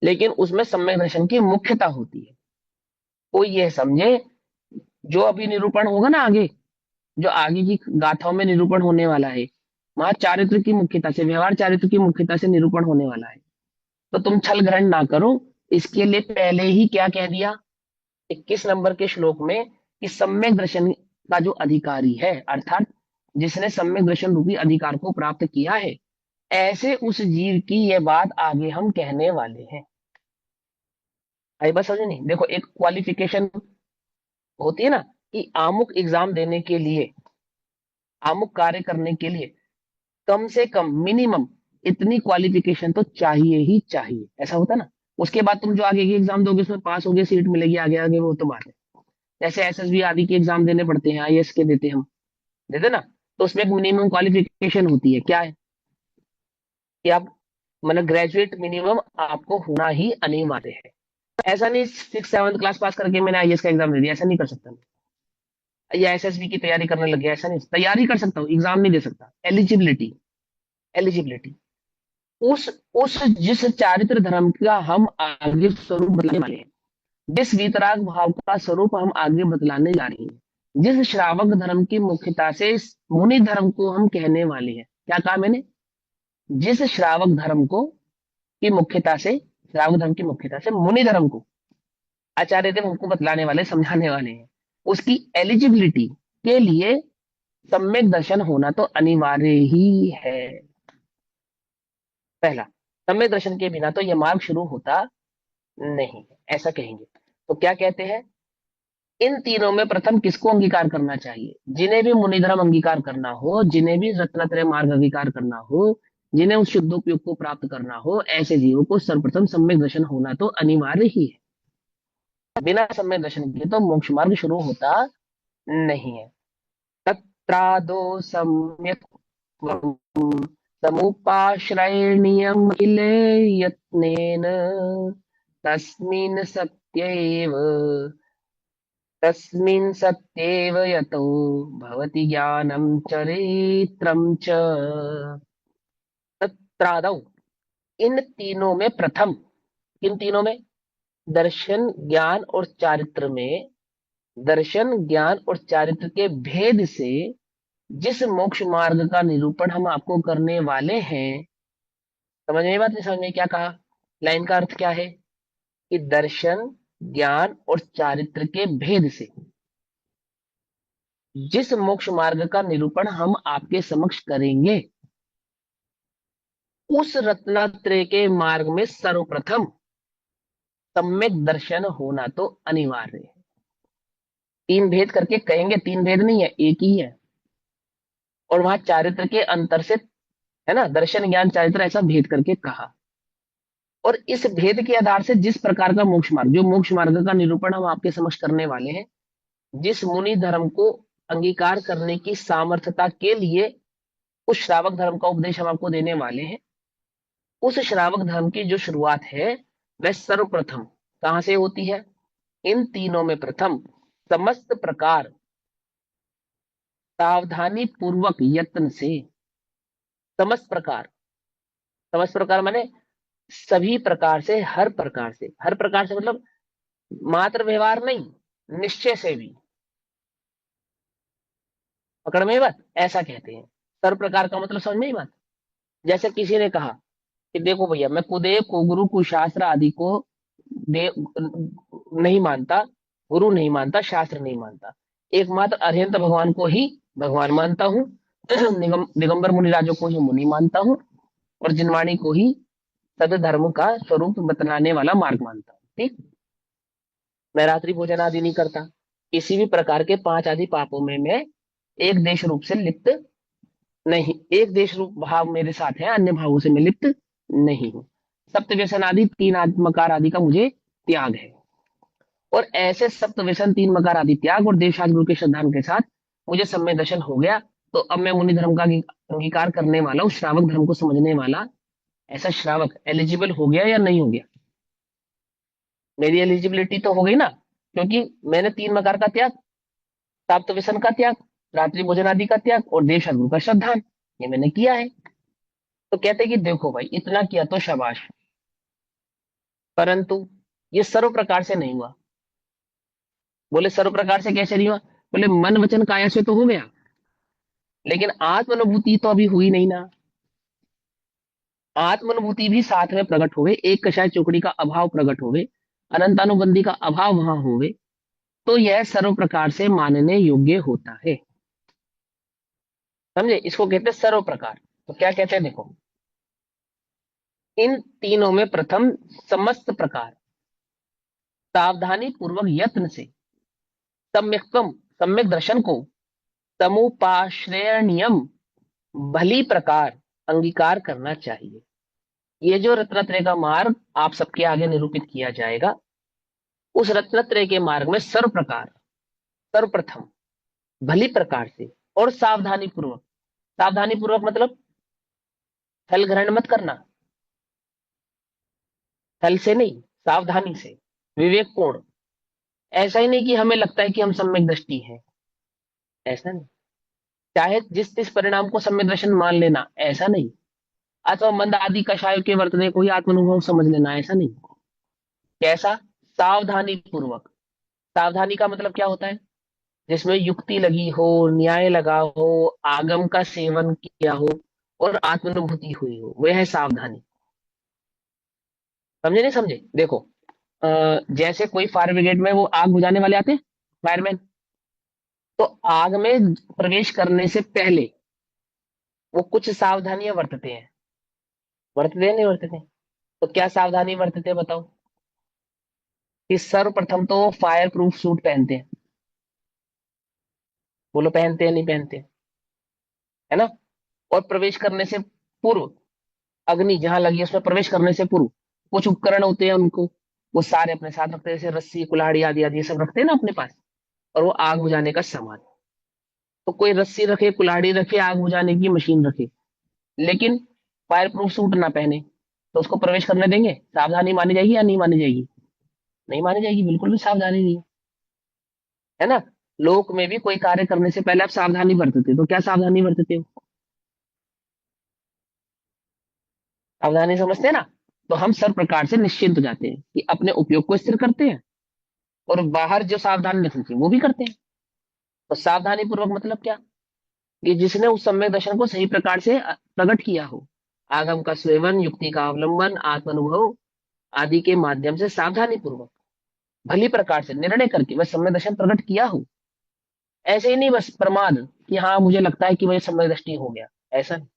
लेकिन उसमें सम्यक दर्शन की मुख्यता होती है। कोई यह समझे, जो अभी निरूपण होगा ना आगे, जो आगे की गाथाओं में निरूपण होने वाला है, वहां चारित्र की मुख्यता से, व्यवहार चारित्र की मुख्यता से निरूपण होने वाला है। तो तुम छल ग्रहण ना करो, इसके लिए पहले ही क्या कह दिया 21 नंबर के श्लोक में, कि सम्यक दर्शन का जो अधिकारी है, अर्थात जिसने सम्यक दर्शन रूपी अधिकार को प्राप्त किया है, ऐसे उस जीव की यह बात आगे हम कहने वाले हैं। आई बात समझ नहीं? देखो, एक क्वालिफिकेशन होती है ना, कि आमुक एग्जाम देने के लिए, आमुक कार्य करने के लिए कम से कम मिनिमम इतनी क्वालिफिकेशन तो चाहिए ही चाहिए, ऐसा होता है ना। उसके बाद तुम जो आगे की एग्जाम दोगे उसमें पास होगे, सीट मिलेगी, आगे आगे वो तो बात है। जैसे एसएसबी आदि के एग्जाम देने पड़ते हैं, आईएएस के देते हम, देते ना, तो उसमें एक मिनिमम क्वालिफिकेशन होती है। क्या है कि आप, मतलब ग्रेजुएट मिनिमम आपको होना ही अनिवार्य है। ऐसा नहीं 6th 7th क्लास पास करके मैंने आईएएस का एग्जाम दे दिया, ऐसा नहीं कर सकता मैं। या एसएसबी की तैयारी करने लग गया, ऐसा नहीं। तैयारी कर सकता हूँ, एग्जाम नहीं दे सकता। एलिजिबिलिटी, एलिजिबिलिटी उस जिस चारित्र धर्म का हम आगे स्वरूप बदलने वाले हैं, जिस वीतराग भाव का स्वरूप हम आगे बतलाने जा रहे हैं, जिस श्रावक धर्म की मुख्यता से इस मुनि धर्म को हम कहने वाले हैं। क्या कहा मैंने? जिस श्रावक धर्म को की मुख्यता से, श्रावक धर्म की मुख्यता से मुनि धर्म को आचार्य देव हमको बतलाने वाले, समझाने वाले हैं, उसकी एलिजिबिलिटी के लिए सम्यक दर्शन होना तो अनिवार्य ही है। पहला, सम्यक दर्शन के बिना तो ये मार्ग शुरू होता नहीं, ऐसा कहेंगे। तो क्या कहते हैं, इन तीनों में प्रथम किसको अंगीकार करना चाहिए? जिन्हें भी मुनिधर्म अंगीकार करना हो, जिन्हें भी रत्नत्रय मार्ग अंगीकार करना हो, जिन्हें उस शुद्धोपयोग को प्राप्त करना हो, ऐसे जीवों को सर्वप्रथम सम्यक दर्शन होना तो अनिवार्य ही है। बिना सम्यक दर्शन के तो मोक्ष मार्ग शुरू होता नहीं है। तत्रादो सम्यक समुपाश्रयणीयम किल यत्नेन तस्मिन् सत्यैव तस्मिन् सत्येव यतो भवति ज्ञानं चरित्रं च। तत्रादौ, इन तीनों में प्रथम, किन तीनों में? दर्शन, ज्ञान और चारित्र में, दर्शन, ज्ञान और चारित्र के भेद से जिस मोक्ष मार्ग का निरूपण हम आपको करने वाले हैं, समझ में बात नहीं? समझ में क्या कहा? लाइन का अर्थ क्या है कि दर्शन, ज्ञान और चारित्र के भेद से जिस मोक्ष मार्ग का निरूपण हम आपके समक्ष करेंगे, उस रत्नात्रय के मार्ग में सर्वप्रथम सम्यक दर्शन होना तो अनिवार्य है। तीन भेद करके कहेंगे, तीन भेद नहीं है, एक ही है। और वहां चारित्र के अंतर से, है ना, दर्शन ज्ञान चारित्र ऐसा भेद करके कहा। और इस भेद के आधार से जिस प्रकार का मोक्ष मार्ग, जो मोक्ष मार्ग का निरूपण हम आपके समक्ष करने वाले हैं, जिस मुनि धर्म को अंगीकार करने की सामर्थ्यता के लिए उस श्रावक धर्म का उपदेश हम आपको देने वाले हैं, उस श्रावक धर्म की जो शुरुआत है वह सर्वप्रथम कहां से होती है? इन तीनों में प्रथम समस्त प्रकार सावधानी पूर्वक यत्न से, समस्त प्रकार, समस्त प्रकार माने सभी प्रकार से, हर प्रकार से, हर प्रकार से मतलब मात्र व्यवहार नहीं, निश्चय से भी, पकड़ में बात, ऐसा कहते हैं। सर्व प्रकार का मतलब समझ में ही बात। जैसे किसी ने कहा कि देखो भैया, मैं कुदेव को, गुरु को, शास्त्र आदि को देव नहीं मानता, गुरु नहीं मानता, शास्त्र नहीं मानता, एकमात्र अरिहंत भगवान को ही भगवान मानता हूँ, दिगंबर मुनिराजों को ही मुनि मानता हूँ, और जिनवाणी को ही सद धर्म का स्वरूप बतलाने वाला मार्ग मानता हूँ। ठीक, मैं रात्रि भोजन आदि नहीं करता, किसी भी प्रकार के पांच आदि पापों में मैं एक देश रूप से लिप्त नहीं, एक देश रूप भाव मेरे साथ है, अन्य भावों से मैं लिप्त नहीं हूँ। सप्त व्यसन आदि, तीन आत्मकार आदि का मुझे त्याग है। और ऐसे सप्त व्यसन, तीन मकार आदि त्याग और देवशास्त्र गुरु के श्रद्धान के साथ मुझे सम्यक दर्शन हो गया, तो अब मैं मुनि धर्म का अंगीकार करने वाला हूँ, श्रावक धर्म को समझने वाला ऐसा श्रावक एलिजिबल हो गया या नहीं हो गया? मेरी एलिजिबिलिटी तो हो गई ना, क्योंकि मैंने तीन मकार का त्याग, सप्त व्यसन का त्याग, रात्रि भोजन आदि का त्याग और देवशास्त्र गुरु का श्रद्धान, ये मैंने किया है। तो कहते कि देखो भाई, इतना किया तो शाबाश, परंतु ये सर्व प्रकार से नहीं हुआ। बोले सर्व प्रकार से कैसे नहीं हुआ? बोले मन वचन काया से तो हो गया, लेकिन आत्मानुभूति तो अभी हुई नहीं ना। आत्मानुभूति भी साथ में प्रकट हो गए, एक कषाय चौकड़ी का अभाव प्रकट हो गए, अनंतानुबंधी का अभाव वहां हो गए, तो यह सर्व प्रकार से मानने योग्य होता है। समझे? इसको कहते हैं सर्व प्रकार। तो क्या कहते हैं देखो, इन तीनों में प्रथम समस्त प्रकार सावधानी पूर्वक यत्न से सम्यक्तम, सम्यक दर्शन को समुपाश्रयणीयम भली प्रकार अंगीकार करना चाहिए। ये जो रत्नत्रय का मार्ग आप सबके आगे निरूपित किया जाएगा, उस रत्नत्रय के मार्ग में सर्व प्रकार, सर्वप्रथम, भली प्रकार से और सावधानी पूर्वक, सावधानी पूर्वक मतलब छल ग्रहण मत करना, छल से नहीं, सावधानी से, विवेकपूर्ण। ऐसा ही नहीं कि हमें लगता है कि हम सम्यक दृष्टि हैं, ऐसा नहीं, चाहे जिस जिस परिणाम को सम्यक दर्शन मान लेना, ऐसा नहीं, अथवा मंद आदि कषायों के वर्तने को ही आत्मानुभव समझ लेना, ऐसा नहीं। कैसा? सावधानी पूर्वक। सावधानी का मतलब क्या होता है? जिसमें युक्ति लगी हो, न्याय लगा हो, आगम का सेवन किया हो और आत्मानुभूति हुई हो, वह है सावधानी। समझे नहीं समझे? देखो, जैसे कोई फायर ब्रिगेड में वो आग बुझाने वाले आते हैं, फायरमैन, तो आग में प्रवेश करने से पहले वो कुछ सावधानियां बरतते हैं, बरतते हैं नहीं बरतते हैं? तो क्या सावधानी बरतते बताओ? कि सर्वप्रथम तो वो फायर प्रूफ सूट पहनते हैं। बोलो पहनते हैं नहीं पहनते हैं? है ना? और प्रवेश करने से पूर्व, अग्नि जहां लगी है उसमें प्रवेश करने से पूर्व कुछ उपकरण होते हैं उनको, वो सारे अपने साथ रखते हैं, जैसे रस्सी, कुल्हाड़ी आदि आदि ये सब रखते हैं ना अपने पास। और वो आग बुझाने का सामान। तो कोई रस्सी रखे, कुल्हाड़ी रखे, आग बुझाने की मशीन रखे, लेकिन फायर प्रूफ सूट ना पहने, तो उसको प्रवेश करने देंगे? सावधानी मानी जाएगी या नहीं मानी जाएगी? नहीं मानी जाएगी, बिल्कुल भी सावधानी नहीं। है ना? लोक में भी कोई कार्य करने से पहले आप सावधानी बरतते, तो क्या सावधानी बरतते हो? सावधानी समझते हैं ना? तो हम सब प्रकार से निश्चिंत हो जाते हैं कि अपने उपयोग को स्थिर करते हैं, और बाहर जो सावधानी रखनी चाहिए वो भी करते हैं। तो सावधानी पूर्वक मतलब क्या? कि जिसने उस सम्यक दर्शन को सही प्रकार से प्रकट किया हो, आगम का सेवन, युक्ति का अवलंबन, आत्मानुभव आदि के माध्यम से सावधानी पूर्वक भली प्रकार से निर्णय करके वह सम्यक दर्शन प्रकट किया हो। ऐसे ही नहीं बस प्रमाद कि हाँ मुझे लगता है कि मुझे सम्यक दृष्टि हो गया, ऐसा नहीं।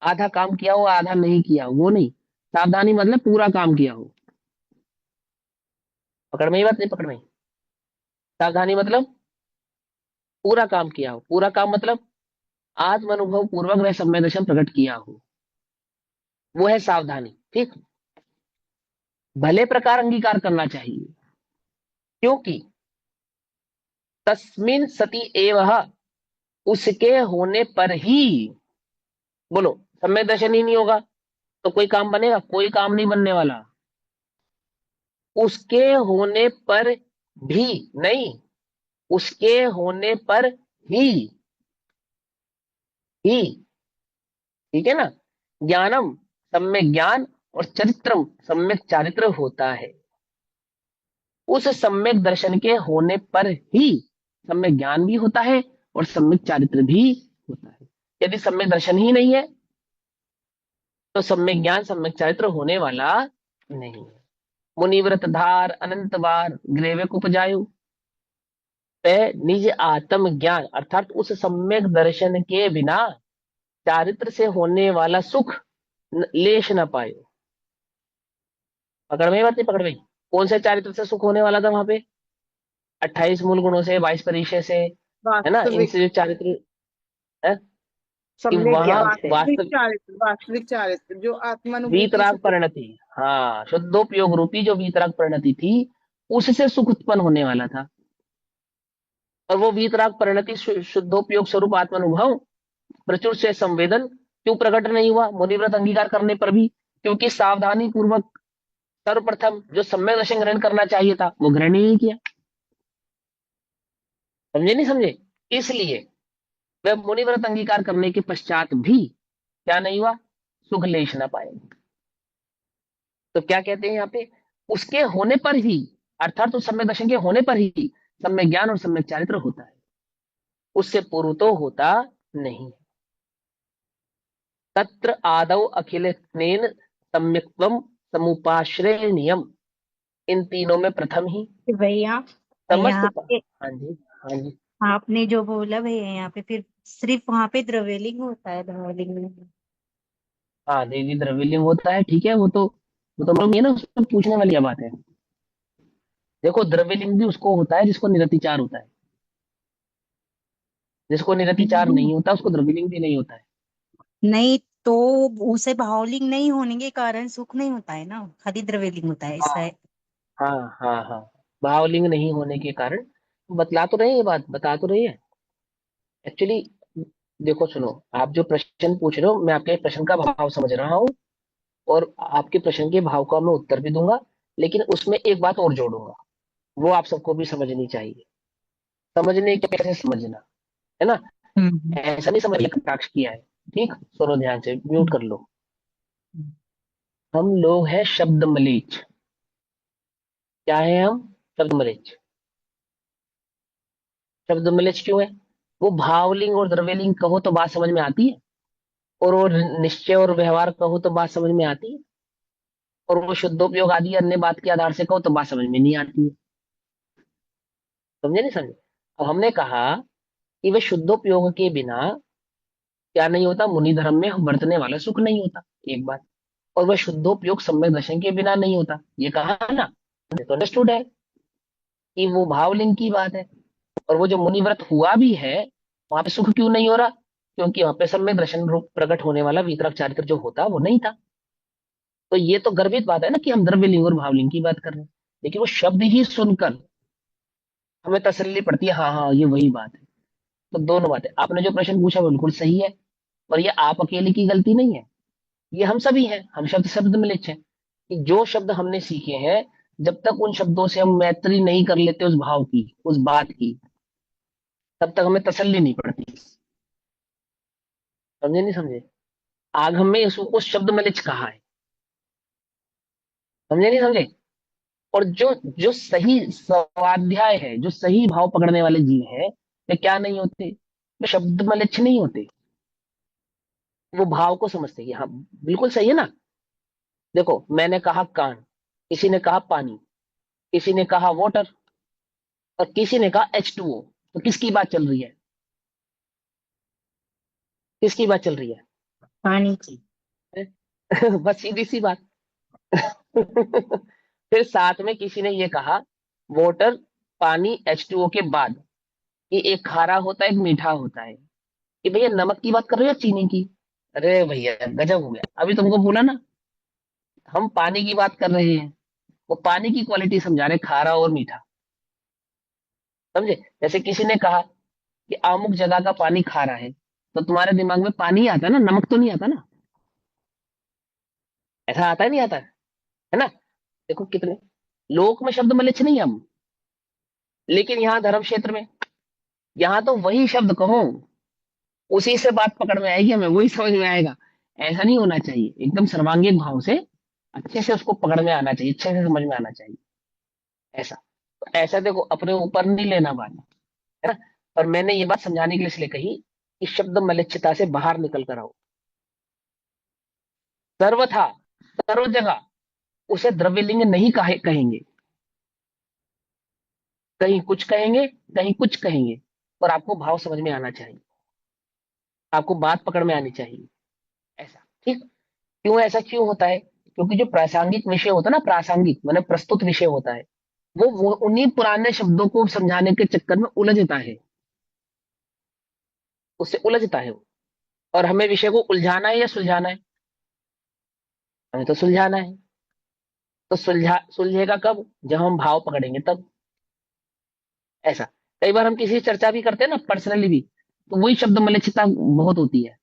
आधा काम किया हो आधा नहीं किया हो, वो नहीं। सावधानी मतलब पूरा काम किया हो। पकड़ में ही बात नहीं? पकड़ में ही? सावधानी मतलब पूरा काम किया हो। पूरा काम मतलब आत्म अनुभव पूर्वक वह सम्यक दर्शन प्रकट किया हो, वो है सावधानी। ठीक? भले प्रकार अंगीकार करना चाहिए, क्योंकि तस्मिन सती एवं, उसके होने पर ही, बोलो, सम्यक दर्शन ही नहीं होगा तो कोई काम बनेगा? कोई काम नहीं बनने वाला। उसके होने पर भी नहीं, उसके होने पर ही, ही, ठीक है ना? ज्ञानम, सम्यक ज्ञान, और चरित्रम, सम्यक चारित्र होता है। उस सम्यक दर्शन के होने पर ही सम्यक ज्ञान भी होता है और सम्यक चारित्र भी होता है। यदि सम्यक दर्शन ही नहीं है तो सम्यक ज्ञान, सम्यक चारित्र होने वाला नहीं है। मुनिव्रत धार अनंत बार ग्रेवक उपजायु, पे निज आत्म ज्ञान, अर्थात उस सम्यक दर्शन के बिना चारित्र से होने वाला सुख लेश न पाए। पकड़ में बात नहीं? पकड़ में? कौन से चारित्र से सुख होने वाला था वहां पे? 28 मूल गुणों से, 22 परिचय से, है ना? वास्तविक इनसे जो चारित्र है, कि सम्यक वहां ज्ञान से। वास्तव वास्तविक चारित्र जो आत्मानुभूति से वीतराग परिणति, हाँ, शुद्धोपयोग रूपी जो वीतराग परिणति थी, उससे सुख उत्पन्न होने वाला था। और वो वीतराग परिणति शुद्धोपयोग स्वरूप आत्मानुभव प्रचुर से संवेदन क्यों प्रकट नहीं हुआ मुनिव्रत अंगीकार करने पर भी? क्योंकि सावधानी पूर्वक सर्वप्रथम जो सम्यक दर्शन ग्रहण करना चाहिए था वो ग्रहण ही नहीं किया। समझे नहीं समझे? इसलिए वह मुनिव्रत अंगीकार करने के पश्चात भी क्या नहीं हुआ? सुख लेश ना पाए। तो क्या कहते हैं यहाँ पे? उसके होने पर ही, अर्थात उस सम्यक दर्शन के होने पर ही सम्यक ज्ञान और सम्यक चारित्र होता है, उससे पूर्व तो होता नहीं। तत्र आदौ अखिल सम्यक्त्वम समुपाश्रय नियम, इन तीनों में प्रथम ही कि भैया समस्त यहाँ पे हाँ जी, हाँ जी। आपने जो बोला भैया, यहाँ पे फिर सिर्फ वहां पे द्रव्यलिंग होता है, द्रव्यलिंग में। हाँ देवी द्रव्यलिंग होता है, ठीक है। वो तो मतलब ये ना, उसमें पूछने वाली क्या बात है? देखो, द्रव्यलिंग भी उसको होता है जिसको निरतिचार होता है। जिसको निरतिचार नहीं नहीं होता उसको द्रव्यलिंग भी नहीं होता है। नहीं, तो उसे भावलिंग नहीं होने के कारण सुख नहीं होता है ना, खाली द्रव्यलिंग होता है, ऐसा हाँ, है। हाँ, हाँ, हाँ। भावलिंग नहीं होने के कारण बतला तो रहे हैं, ये बात बता तो रही है एक्चुअली। देखो सुनो, आप जो प्रश्न पूछ रहे हो मैं आपके प्रश्न का भाव समझ रहा हूँ, और आपके प्रश्न के भाव का मैं उत्तर भी दूंगा, लेकिन उसमें एक बात और जोड़ूंगा, वो आप सबको भी समझनी चाहिए। समझने के कैसे समझना, है ना? हम्म। ऐसा नहीं समझिए कटाक्ष किया है। ठीक, सुनो ध्यान से, म्यूट कर लो। हम लोग हैं शब्द मलीच। क्या है हम? शब्द मलीच। शब्द मलीच क्यों है? वो भावलिंग और द्रव्यलिंग कहो तो बात समझ में आती है, और वो निश्चय और व्यवहार कहो तो बात समझ में आती है, और वो शुद्धोपयोग आदि अन्य बात के आधार से कहो तो बात समझ में नहीं आती है। समझे नहीं समझे? अब हमने कहा कि वे शुद्धोपयोग के बिना क्या नहीं होता? मुनि धर्म में बरतने वाला सुख नहीं होता, एक बात। और वह शुद्धोपयोग सम्यक दर्शन के बिना नहीं होता। ये कहा ना, तो अंडरस्टूड है कि वो भावलिंग की बात है। और वो जो मुनिव्रत हुआ भी है, वहां पे सुख क्यों नहीं हो रहा? क्योंकि वहां पे सम्यक दर्शन रूप प्रकट होने वाला वीतराग चारित्र जो होता वो नहीं था। तो ये तो गर्भित बात है ना कि हम द्रव्यलिंग और भावलिंग की बात कर रहे हैं। लेकिन वो शब्द ही सुनकर हमें तसल्ली पड़ती है, हाँ हाँ ये वही बात है। तो दोनों बातें, आपने जो प्रश्न पूछा वो बिल्कुल सही है। और ये आप अकेले की गलती नहीं है, ये हम सभी हैं। हम शब्द शब्द में लिखे हैं कि जो शब्द हमने सीखे हैं, जब तक उन शब्दों से हम मैत्री नहीं कर लेते उस भाव की, उस बात की, तब तक हमें तसल्ली नहीं पड़ती। समझे नहीं समझे? आगम में उस शब्द में लिच कहा है। समझे नहीं समझे? और जो जो सही स्वाध्याय है, जो सही भाव पकड़ने वाले जीव है, वे क्या नहीं होते? वे शब्द मलिच्छ नहीं होते। वो भाव को समझते हैं। हाँ, बिल्कुल सही है ना। देखो, मैंने कहा कान, किसी ने कहा पानी, किसी ने कहा वाटर, और किसी ने कहा H2O। तो किसकी बात चल रही है? किसकी बात चल रही है? पानी की। बस सीधी सी बात। फिर साथ में किसी ने ये कहा वाटर, पानी, H2O के बाद कि एक खारा होता है, एक मीठा होता है। कि भैया नमक की बात कर रहे हो या चीनी की? अरे भैया गजब हो गया। अभी तुमको बोला ना, हम पानी की बात कर रहे हैं, वो पानी की क्वालिटी समझा रहे, खारा और मीठा। समझे? जैसे किसी ने कहा कि अमुक जगह का पानी खारा है, तो तुम्हारे दिमाग में पानी आता है ना, नमक तो नहीं आता ना। ऐसा आता है नहीं आता है ना? देखो कितने लोक में शब्द मलिच्छ नहीं हम, लेकिन यहाँ धर्म क्षेत्र में, यहाँ तो वही शब्द कहो, उसी से बात पकड़ में आएगी, हमें वही समझ में आएगा। ऐसा नहीं होना चाहिए, एकदम सर्वांगीण भाव से अच्छे से उसको पकड़ में आना चाहिए, अच्छे से समझ में आना चाहिए। ऐसा, तो ऐसा देखो, अपने ऊपर नहीं लेना बात, है ना। और मैंने ये बात समझाने के लिए इसलिए कही कि शब्द मलिच्छता से बाहर निकल कर आओ। सर्वथा, सर्व जगह उसे द्रव्यलिंग नहीं कहेंगे। कहीं कुछ कहेंगे, कहीं कुछ कहेंगे। और आपको भाव समझ में आना चाहिए, आपको बात पकड़ में आनी चाहिए। ऐसा ठीक। क्यों ऐसा क्यों होता है? क्योंकि जो प्रासंगिक विषय होता है ना, प्रासंगिक माने प्रस्तुत विषय होता है, वो उन्हीं पुराने शब्दों को समझाने के चक्कर में उलझता है, उससे उलझता है वो। और हमें विषय को उलझाना है या सुलझाना है? हमें तो सुलझाना है। तो सुलझेगा कब? जब हम भाव पकड़ेंगे तब। ऐसा, कई बार हम किसी से चर्चा भी करते हैं ना, पर्सनली भी, तो वही शब्द मलिच्छता बहुत होती है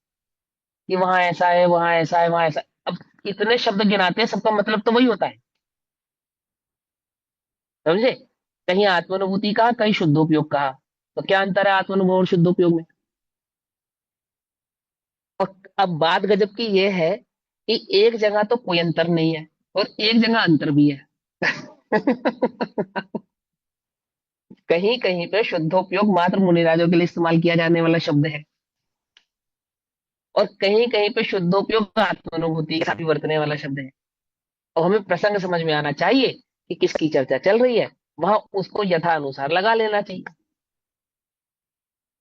कि वहां ऐसा है, वहां ऐसा है, वहां ऐसा। अब इतने शब्द गिनाते हैं, सबका मतलब तो वही होता है। समझे? कहीं आत्मानुभूति कहा, कहीं शुद्धोपयोग कहा। तो क्या अंतर है आत्मानुभव और शुद्धोपयोग में? और अब बात गजब की यह है कि एक जगह तो कोई अंतर नहीं है, और एक जगह अंतर भी है। कहीं कहीं पे शुद्धोपयोग मात्र मुनिराजों के लिए इस्तेमाल किया जाने वाला शब्द है, और कहीं कहीं पे शुद्धोपयोग आत्मानुभूति के साथ भी बरतने वाला शब्द है। और हमें प्रसंग समझ में आना चाहिए कि किसकी चर्चा चल रही है, वहां उसको यथानुसार लगा लेना चाहिए।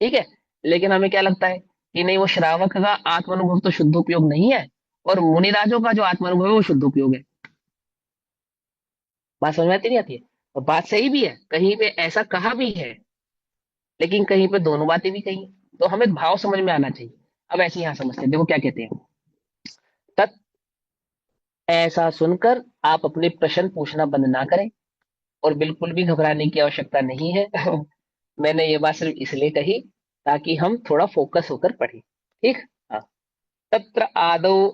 ठीक है। लेकिन हमें क्या लगता है कि नहीं, वो श्रावक का आत्मानुभव तो शुद्धोपयोग नहीं है, और मुनिराजों का जो आत्मानुभव है वो शुद्धोपयोग है। बात समझ में आती नहीं आती है? और बात सही भी है, कहीं पे ऐसा कहा भी है, लेकिन कहीं पे दोनों बातें भी कही हैं। तो हमें भाव समझ में आना चाहिए। अब ऐसे यहां समझते हैं, देखो क्या कहते हैं। तत् ऐसा सुनकर आप अपने प्रश्न पूछना बंद ना करें, और बिल्कुल भी घबराने की आवश्यकता नहीं है। मैंने ये बात सिर्फ इसलिए कही ताकि हम थोड़ा फोकस होकर पढ़ें। ठीक। हाँ। तत्र आदौ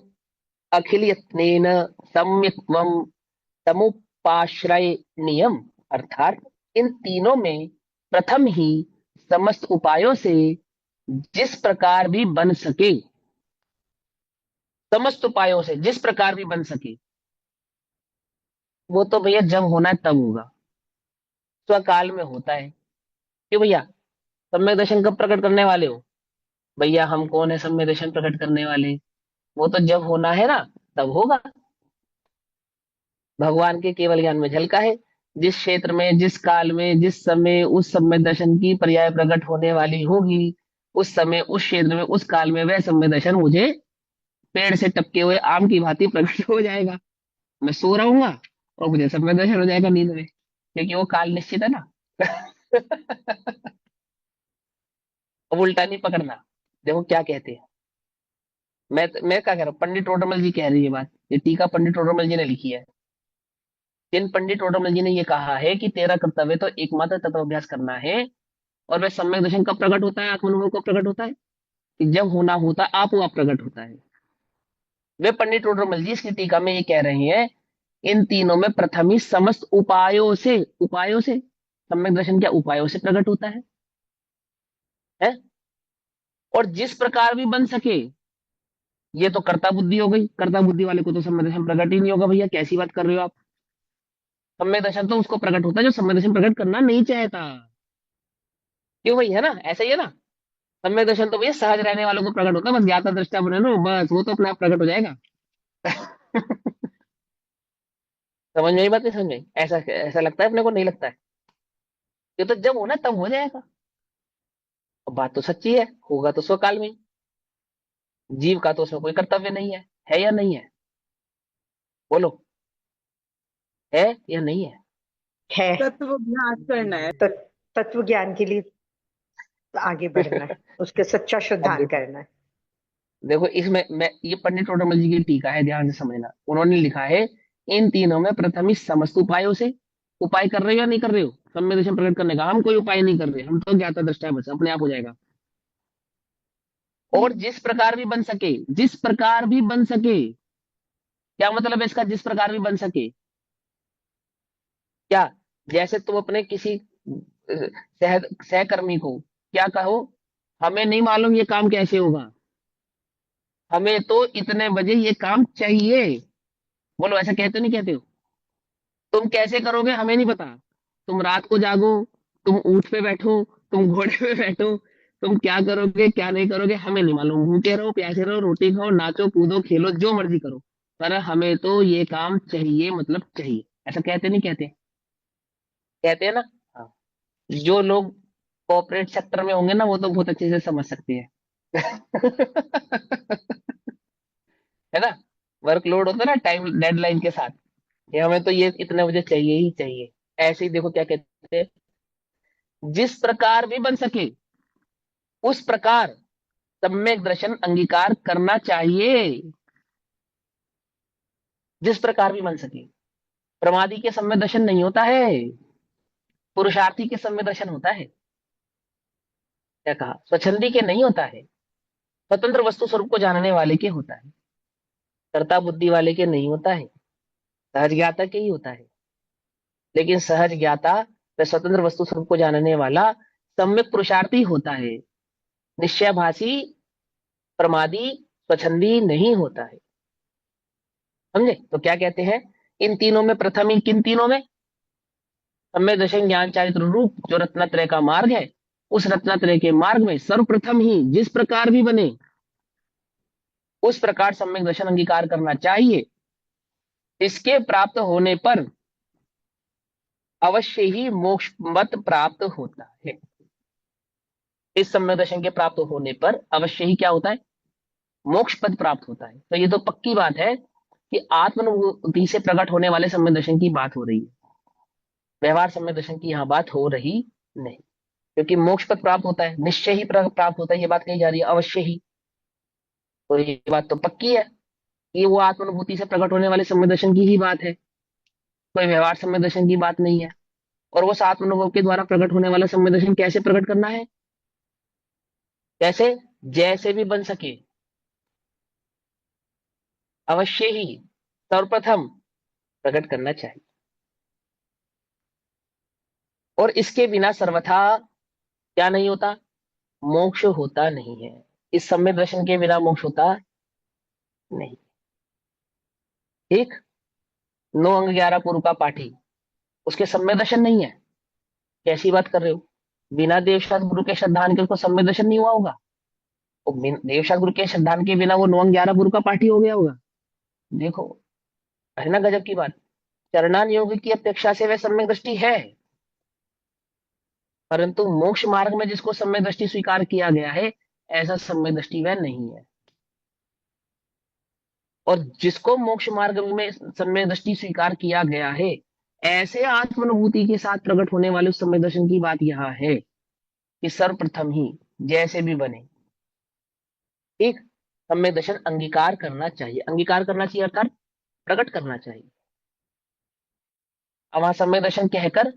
अखिल यत्नेन सम्यक्त्वं समुपाश्रयणीयम, अर्थात इन तीनों में प्रथम ही समस्त उपायों से जिस प्रकार भी बन सके, समस्त उपायों से जिस प्रकार भी बन सके, वो तो भैया जब होना है तब होगा, स्वकाल में होता है। क्यों भैया? सम्यक दर्शन कब प्रकट करने वाले हो? भैया हम कौन है सम्यक दर्शन प्रकट करने वाले? वो तो जब होना है ना, तब होगा। भगवान के केवल ज्ञान में झलका है। जिस क्षेत्र में, जिस काल में, जिस समय उस सम्यक दर्शन की पर्याय प्रकट होने वाली होगी, उस समय, उस क्षेत्र में, उस काल में वह सम्यक दर्शन मुझे पेड़ से टपके हुए आम की भांति प्रकट हो जाएगा। मैं सो रहूंगा और मुझे सम्यक दर्शन हो जाएगा नींद में, क्योंकि वो काल निश्चित है ना। अब उल्टा नहीं पकड़ना। देखो क्या कहते हैं, मैं क्या कह रहा हूँ, पंडित टोडरमल जी कह रही है बात, ये टीका पंडित टोडरमल जी ने लिखी है। जिन पंडित टोडरमल जी ने ये कहा है कि तेरा कर्तव्य तो एकमात्र तत्व अभ्यास करना है, और वह सम्यक दर्शन कब प्रकट होता है, आत्मानुभव कब प्रकट होता है, कि जब होना होता आप वो प्रकट होता है। वे पंडित टोडरमल जी इसकी टीका में ये कह रहे हैं, इन तीनों में प्रथम ही समस्त उपायों से सम्यक दर्शन क्या उपायों से प्रकट होता है? और जिस प्रकार भी बन सके, ये तो कर्ता बुद्धि हो गई, कर्ता बुद्धि वाले को तो सम्यक दर्शन प्रकट ही नहीं होगा भैया, कैसी बात कर रहे हो आप। सम्यक दर्शन तो उसको प्रकट होता है जो सम्यक दर्शन प्रकट करना नहीं चाहता। क्यों भाई, है ना, ऐसा ही है ना। सम्यक दर्शन तो भैया सहज रहने वालों को प्रकट होता है, बस ज्ञाता दृष्टा बने लो, बस वो तो अपने आप प्रकट हो जाएगा। समझ में आई बात, नहीं समझ में आई? ऐसा ऐसा लगता है अपने को, नहीं लगता है? ये तो जब होना तब हो जाएगा। और बात तो सच्ची है, होगा तो स्वकाल में ही। जीव का तो उसमें कोई कर्तव्य नहीं है या नहीं है? बोलो, है या नहीं है? है। तत्व अभ्यास करना है। तो तत्व ज्ञान के लिए आगे बढ़ना है, उसके सच्चा अब श्रद्धान देखो, करना है। देखो इसमें मैं, ये पंडित टोडरमल जी की टीका है, ध्यान से समझना। उन्होंने लिखा है, इन तीनों में प्रथम ही समस्त उपायों से, उपाय कर रहे हो या नहीं कर रहे हो सम्यक दर्शन प्रकट करने का? हम कोई उपाय नहीं कर रहे, हम तो ज्ञाता दृष्टा है, बस अपने आप हो जाएगा। और जिस प्रकार भी बन सके, जिस प्रकार भी बन सके, क्या मतलब है इसका, जिस प्रकार भी बन सके? क्या, जैसे तुम अपने किसी सहकर्मी को क्या कहो, हमें नहीं मालूम ये काम कैसे होगा, हमें तो इतने बजे ये काम चाहिए। बोलो, ऐसा कहते हो नहीं कहते हो? तुम कैसे करोगे हमें नहीं पता, तुम रात को जागो, तुम ऊंट पे बैठो, तुम घोड़े पे बैठो, तुम क्या करोगे क्या नहीं करोगे हमें नहीं मालूम, भूखे रहो प्यासे रहो रोटी खाओ नाचो कूदो खेलो जो मर्जी करो, पर हमें तो ये काम चाहिए, मतलब चाहिए। ऐसा कहते नहीं कहते? कहते हैं ना। हाँ। जो लोग कॉर्पोरेट सेक्टर में होंगे ना, वो तो बहुत अच्छे से समझ सकते हैं। है ना, वर्कलोड होता है ना टाइम डेडलाइन के साथ, ये हमें तो ये इतने बजे चाहिए ही चाहिए। ऐसे ही देखो क्या कहते हैं, जिस प्रकार भी बन सके उस प्रकार सम्यक दर्शन अंगीकार करना चाहिए। जिस प्रकार भी बन सके, प्रमादी के सम्यक दर्शन नहीं होता है, पुरुषार्थी के सम्यक दर्शन होता है। क्या कहा, स्वच्छंदी के नहीं होता है, स्वतंत्र वस्तु स्वरूप को जानने वाले के होता है, कर्ता बुद्धि वाले के नहीं होता है, सहज ज्ञाता के ही होता है। लेकिन सहज ज्ञाता व स्वतंत्र वस्तु स्वरूप को जानने वाला सम्यक पुरुषार्थी होता है, निश्चयभाषी प्रमादी स्वच्छंदी नहीं होता है। समझे? तो क्या कहते हैं, इन तीनों में प्रथम ही, किन तीनों में? सम्यक दर्शन ज्ञान चारित्र रूप जो रत्नत्रय का मार्ग है, उस रत्नत्रय के मार्ग में सर्वप्रथम ही जिस प्रकार भी बने उस प्रकार सम्यक दर्शन अंगीकार करना चाहिए। इसके प्राप्त होने पर अवश्य ही मोक्ष मत प्राप्त होता है। इस सम्यक दर्शन के प्राप्त होने पर अवश्य ही क्या होता है, मोक्ष पद प्राप्त होता है। तो ये तो पक्की बात है कि आत्मानुभूति से प्रकट होने वाले सम्यक दर्शन की बात हो रही है, व्यवहार सम्यक दर्शन की यहाँ बात हो रही नहीं। क्योंकि मोक्ष पद प्राप्त होता है, निश्चय ही प्राप्त होता है, ये बात कही जा रही है, अवश्य ही। तो ये बात तो पक्की है कि वो आत्मानुभूति से प्रकट होने वाले सम्यक दर्शन की ही बात है, कोई व्यवहार सम्यक दर्शन की बात नहीं है। और वो आत्मानुभव के द्वारा प्रकट होने वाला सम्यक दर्शन कैसे प्रकट करना है, कैसे? जैसे भी बन सके, अवश्य ही, सर्वप्रथम प्रकट करना चाहिए। और इसके बिना सर्वथा क्या नहीं होता, मोक्ष होता नहीं है। इस सम्यक दर्शन के बिना मोक्ष होता नहीं। ठीक, 9 अंग 11 पूर्व का पाठी, उसके सम्यक दर्शन नहीं है, कैसी बात कर रहे हो? बिना देवशास्त्र गुरु के श्रद्धान के उसको सम्यक दर्शन नहीं हुआ होगा? वो देवशास्त्र गुरु के श्रद्धान के बिना वो 9 अंग 11 पूर्व का पाठी हो गया होगा? देखो, है ना गजब की बात। चरणान योग की अपेक्षा से वह सम्यक दृष्टि है, परंतु मोक्ष मार्ग में जिसको सम्यक दृष्टि स्वीकार किया गया है, ऐसा सम्यक दृष्टि वह नहीं है। और जिसको मोक्ष मार्ग में सम्यक दृष्टि स्वीकार किया गया है, ऐसे आत्मानुभूति के साथ प्रकट होने वाले उस सम्यक दर्शन की बात यहाँ है कि सर्वप्रथम ही जैसे भी बने एक सम्यक दर्शन अंगीकार करना चाहिए। अंगीकार करना चाहिए अर्थात प्रकट करना चाहिए। अब वहां सम्यक दर्शन कहकर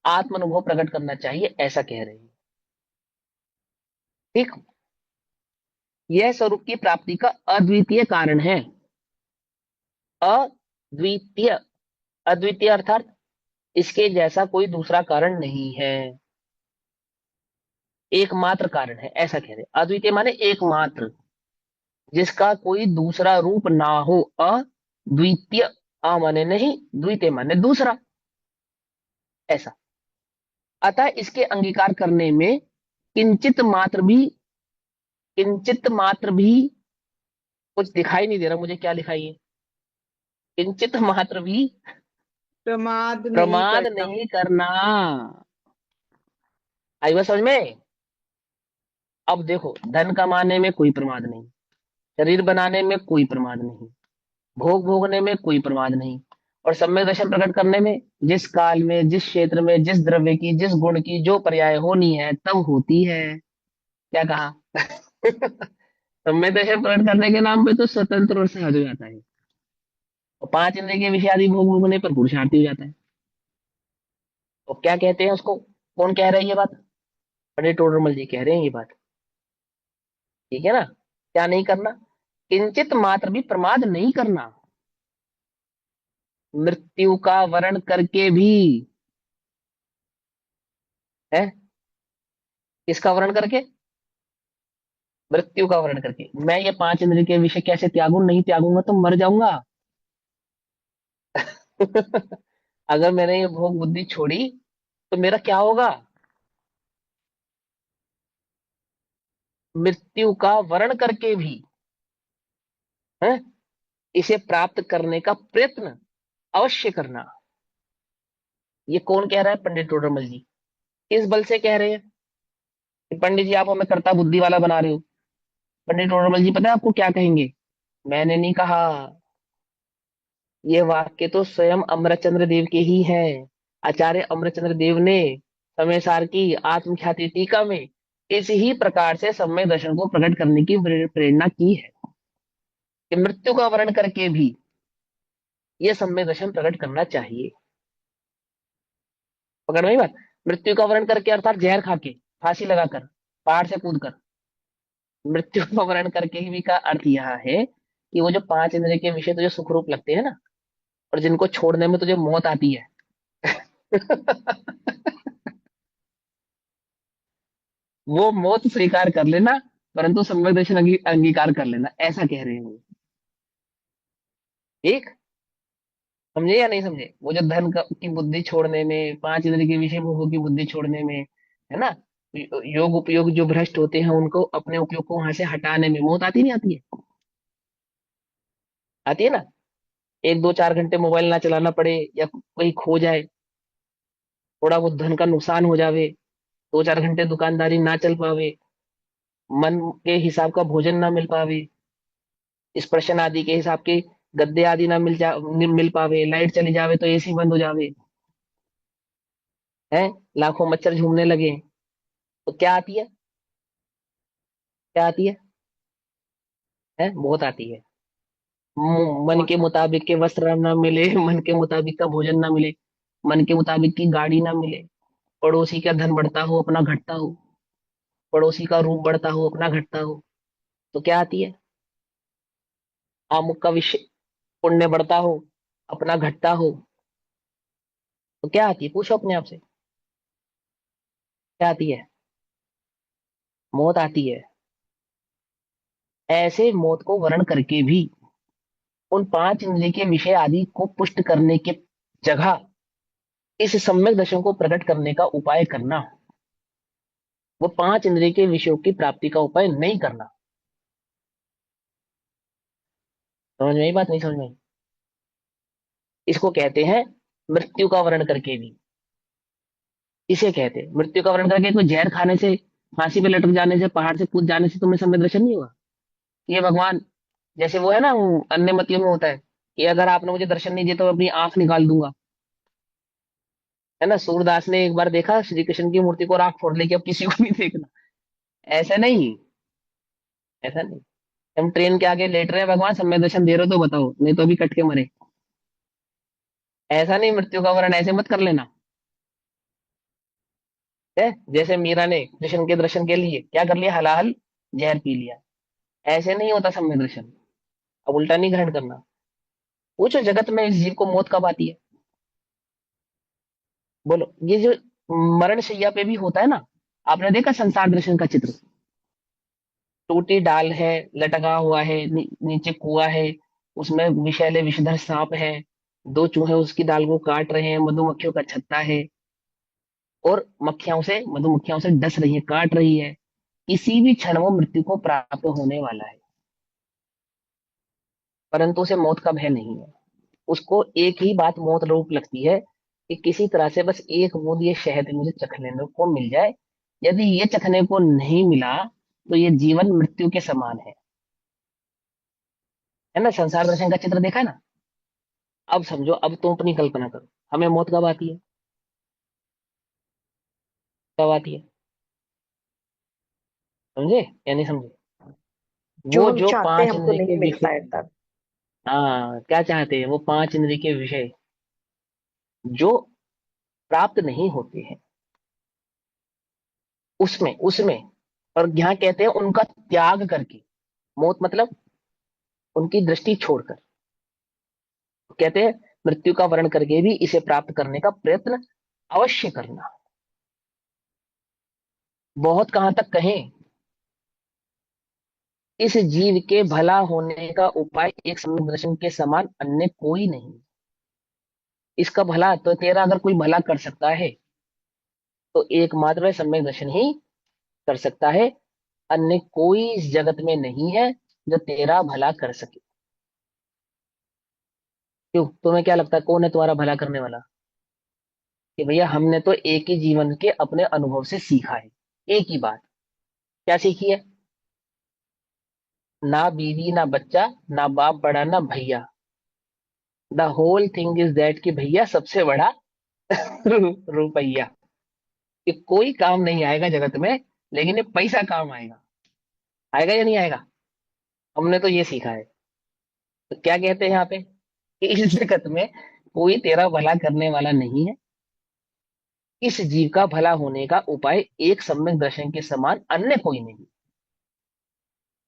आत्मानुभव प्रकट करना चाहिए, ऐसा कह रहे हैं। ठीक, यह स्वरूप की प्राप्ति का अद्वितीय कारण है। अद्वितीय, अद्वितीय अर्थात इसके जैसा कोई दूसरा कारण नहीं है, एकमात्र कारण है, ऐसा कह रहे हैं। अद्वितीय माने एकमात्र, जिसका कोई दूसरा रूप ना हो। अद्वितीय, अ माने नहीं, द्वितीय माने दूसरा, ऐसा। अतः इसके अंगीकार करने में किंचित मात्र भी कुछ दिखाई नहीं दे रहा मुझे, क्या लिखा है ये? किंचित मात्र भी प्रमाद नहीं प्रमाद करना। नहीं करना। आई बात समझ में? अब देखो, धन कमाने में कोई प्रमाद नहीं, शरीर बनाने में कोई प्रमाद नहीं, भोग भोगने में कोई प्रमाद नहीं, और सम्यक दर्शन प्रकट करने में जिस काल में, जिस क्षेत्र में, जिस द्रव्य की, जिस गुण की जो पर्याय होनी है तब होती है। क्या कहा? सम्यक दर्शन प्रकट करने के नाम पे तो स्वतंत्र और सहज हो जाता है, और पांच इंद्रिय के विषय आदि भोग भोगने पर पुरुषार्थी हो जाता है। तो क्या कहते हैं उसको? कौन कह रहा है ये बात? पंडित टोडरमल जी कह रहे हैं ये बात। ठीक है ना? क्या नहीं करना? किंचित मात्र भी प्रमाद नहीं करना, मृत्यु का वर्ण करके भी। है? किसका वर्ण करके? मृत्यु का वर्ण करके। मैं ये पांच इंद्रिय के विषय कैसे त्यागूं? नहीं त्यागूंगा तो मर जाऊंगा। अगर मैंने ये भोग बुद्धि छोड़ी तो मेरा क्या होगा? मृत्यु का वर्ण करके भी है इसे प्राप्त करने का प्रयत्न अवश्य करना। ये कौन कह रहा है? पंडित टोडरमल जी। किस बल से कह रहे हैं कि पंडित जी आप हमें कर्ता बुद्धि वाला बना रहे हो? पंडित टोडरमल जी पता है आपको क्या कहेंगे? मैंने नहीं कहा, ये वाक्य तो स्वयं अमरचंद्र देव के ही है। आचार्य अमरचंद्र देव ने समय सार की आत्मख्याति टीका में इस ही प्रकार से सम्यक दर्शन को प्रकट करने की प्रेरणा की है कि मृत्यु का वर्ण करके भी यह सम्यक दर्शन प्रकट करना चाहिए। पकड़ में बात? मृत्यु का वर्ण करके अर्थात जहर खा के, फांसी लगाकर, पहाड़ से कूद कर। मृत्यु का वर्ण करके भी का अर्थ यह है कि वो जो पांच इंद्रिय के विषय तुझे सुख रूप लगते हैं ना, और जिनको छोड़ने में तुझे मौत आती है, वो मौत स्वीकार कर लेना, परंतु सम्यक दर्शन अंगीकार कर लेना, ऐसा कह रहे हैं वो। एक, समझे या नहीं समझे? वो जो की बुद्धि छोड़ने में, पांच इंद्रिय के विषय भोगों की बुद्धि छोड़ने में, है ना, योग उपयोग जो भ्रष्ट होते हैं उनको, अपने उपयोग को वहां से हटाने में मौत आती नहीं आती है? आती है ना। एक दो चार घंटे मोबाइल ना चलाना पड़े, या कहीं खो जाए, थोड़ा बहुत धन का नुकसान हो जावे, दो चार घंटे दुकानदारी ना चल पावे, मन के हिसाब का भोजन ना मिल पावे, स्पर्शन आदि के हिसाब के गद्दे आदि ना मिल पावे, लाइट चली जावे तो एसी बंद हो जावे, है, लाखों मच्छर झूमने लगे, तो क्या आती है? क्या आती है? बहुत आती है। मन के मुताबिक के वस्त्र ना मिले, मन के मुताबिक का भोजन ना मिले, मन के मुताबिक की गाड़ी ना मिले, पड़ोसी का धन बढ़ता हो अपना घटता हो, पड़ोसी का रूप बढ़ता हो अपना घटता हो, तो क्या आती है? अमुक का विषय पुण्य बढ़ता हो अपना घटता हो, तो क्या आती है? पूछो अपने आप से, क्या आती है? मौत आती है। ऐसे मौत को वर्ण करके भी उन पांच इंद्रिय के विषय आदि को पुष्ट करने के जगह इस सम्यक दर्शन को प्रकट करने का उपाय करना, वो पांच इंद्रिय के विषयों की प्राप्ति का उपाय नहीं करना। समझ में आई बात? नहीं समझ में आई? इसको कहते हैं मृत्यु का वर्ण करके भी। इसे कहते हैं मृत्यु का वर्ण करके। कोई जहर खाने से, फांसी पे लटक जाने से, पहाड़ से कूद जाने से तुम्हें सम्यक दर्शन नहीं हुआ? ये भगवान जैसे वो है ना, वो अन्य मतियों में होता है कि अगर आपने मुझे दर्शन नहीं दिया तो मैं अपनी आंख निकाल दूंगा। है ना, सूरदास ने एक बार देखा श्री कृष्ण की मूर्ति को और आंख फोड़ ली कि अब किसी को नहीं देखना। ऐसा नहीं, ऐसा नहीं। हम ट्रेन के आगे लेट रहे हैं, भगवान समय दर्शन दे रहे हो तो बताओ, नहीं तो अभी कट के मरे। ऐसा नहीं, मृत्यु का वर्ण ऐसे मत कर लेना। है, जैसे मीरा ने कृष्ण के दर्शन के लिए क्या कर लिया, हलाहल जहर पी लिया। ऐसे नहीं होता समय दर्शन। अब उल्टा नहीं ग्रहण करना। पूछो जगत में इस जीव को मौत कब आती है? बोलो, ये जो मरण शैया पे भी होता है ना, आपने देखा संसार दर्शन का चित्र? टूटी डाल है, लटका हुआ है, नीचे कुआं है, उसमें विषैले विषधर सांप है, दो चूहे उसकी डाल को काट रहे हैं, मधुमक्खियों का छत्ता है, और मधुमक्खियां से डस रही है, काट रही है। किसी भी क्षण वो मृत्यु को प्राप्त होने वाला है, परंतु उसे मौत का भय नहीं है। उसको एक ही बात मौत रूप लगती है कि किसी तरह से बस एक बूंद ये शहद मुझे चखने को मिल जाए। यदि ये चखने को नहीं मिला तो ये जीवन मृत्यु के समान है ना। संसार दर्शन का चित्र देखा है ना? अब समझो, अब तुम अपनी कल्पना करो, हमें मौत कब आती है? कब आती है? समझे या नहीं समझे? जो वो हम जो चाहते हैं पांच हमको इंद्रिय नहीं के मिलता विषय, है तब। हाँ क्या चाहते हैं, वो पांच इंद्रिय के विषय जो प्राप्त नहीं होते हैं, उसमें उसमें और यहाँ कहते हैं उनका त्याग करके। मौत मतलब उनकी दृष्टि छोड़कर। कहते हैं मृत्यु का वर्ण करके भी इसे प्राप्त करने का प्रयत्न अवश्य करना। बहुत कहां तक कहें, इस जीव के भला होने का उपाय एक सम्यक दर्शन के समान अन्य कोई नहीं। इसका भला तो तेरा अगर कोई भला कर सकता है तो एकमात्र वह सम्यक दर्शन ही कर सकता है। अन्य कोई इस जगत में नहीं है जो तेरा भला कर सके। क्यों, तुम्हें क्या लगता है कौन है तुम्हारा भला करने वाला? कि भैया हमने तो एक ही जीवन के अपने अनुभव से सीखा है, एक ही बात। क्या सीखी है? ना बीवी ना बच्चा, ना बाप बड़ा ना भैया। The whole thing is that कि भैया सबसे बड़ा रुपया। कि कोई काम नहीं आएगा जगत में, लेकिन ये पैसा काम आएगा। आएगा या नहीं आएगा? हमने तो ये सीखा है। तो क्या कहते हैं यहाँ पे कि इस जगत में कोई तेरा भला करने वाला नहीं है। इस जीव का भला होने का उपाय एक सम्यक दर्शन के समान अन्य कोई नहीं।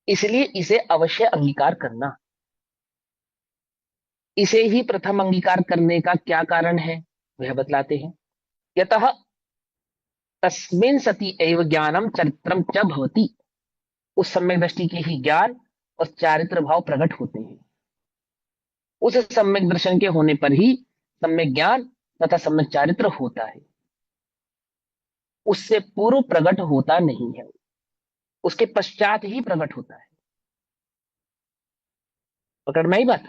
इसलिए इसे अवश्य अंगीकार करना। इसे ही प्रथम अंगीकार करने का क्या कारण है, वह बतलाते हैं। यतः तस्मिन् सति एव ज्ञानम चरित्रम च भवति। उस सम्यक दृष्टि के ही ज्ञान और चारित्र भाव प्रकट होते हैं। उस सम्यक दर्शन के होने पर ही सम्यक ज्ञान तथा सम्यक चारित्र होता है। उससे पूर्व प्रकट होता नहीं है, उसके पश्चात ही प्रकट होता है। पकड़ में आई बात?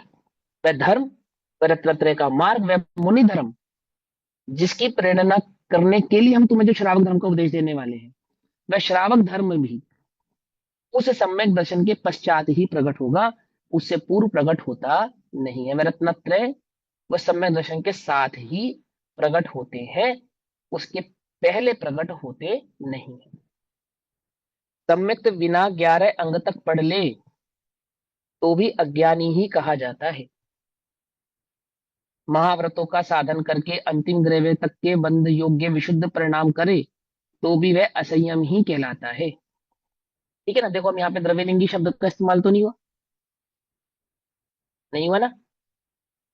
वह धर्म, वह रत्नत्रय का मार्ग, वह मुनि धर्म, जिसकी प्रेरणा करने के लिए हम तुम्हें जो श्रावक धर्म का उपदेश देने वाले हैं, वह श्रावक धर्म भी उस सम्यक दर्शन के पश्चात ही प्रकट होगा, उससे पूर्व प्रकट होता नहीं है। वह रत्नत्रय वह सम्यक दर्शन के साथ ही प्रकट होते हैं, उसके पहले प्रकट होते नहीं है। सम्यक बिना 11 अंग तक पढ़ ले तो भी अज्ञानी ही कहा जाता है। महाव्रतों का साधन करके अंतिम ग्रह तक के बंध योग्य विशुद्ध परिणाम करे तो भी वह असंयम ही कहलाता है। ठीक है ना? देखो हम यहाँ पे द्रव्यलिंगी शब्द का इस्तेमाल तो नहीं हुआ, नहीं हुआ ना।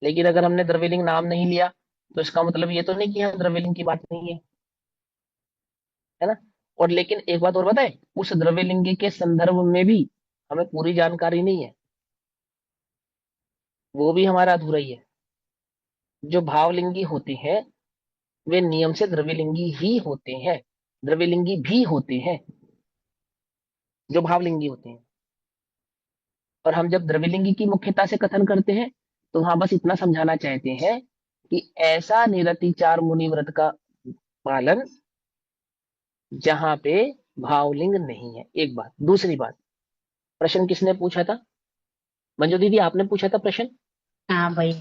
लेकिन अगर हमने द्रव्यलिंग नाम नहीं लिया तो इसका मतलब ये तो नहीं कि यहाँ द्रव्यलिंग की बात नहीं है ना। और लेकिन एक बात और बताए, उस द्रव्यलिंग के संदर्भ में भी हमें पूरी जानकारी नहीं है, वो भी हमारा अधूरा ही है। जो भावलिंगी होते हैं वे नियम से द्रव्यलिंगी ही होते हैं, द्रव्यलिंगी भी होते हैं जो भावलिंगी होते हैं। और हम जब द्रव्यलिंगी की मुख्यता से कथन करते हैं तो वहां बस इतना समझाना चाहते हैं कि ऐसा निरतिचार मुनि व्रत का पालन जहां पे भावलिंग नहीं है। एक बात। दूसरी बात, प्रश्न किसने पूछा था? मंजू दीदी, आपने पूछा था प्रश्न। हाँ भाई।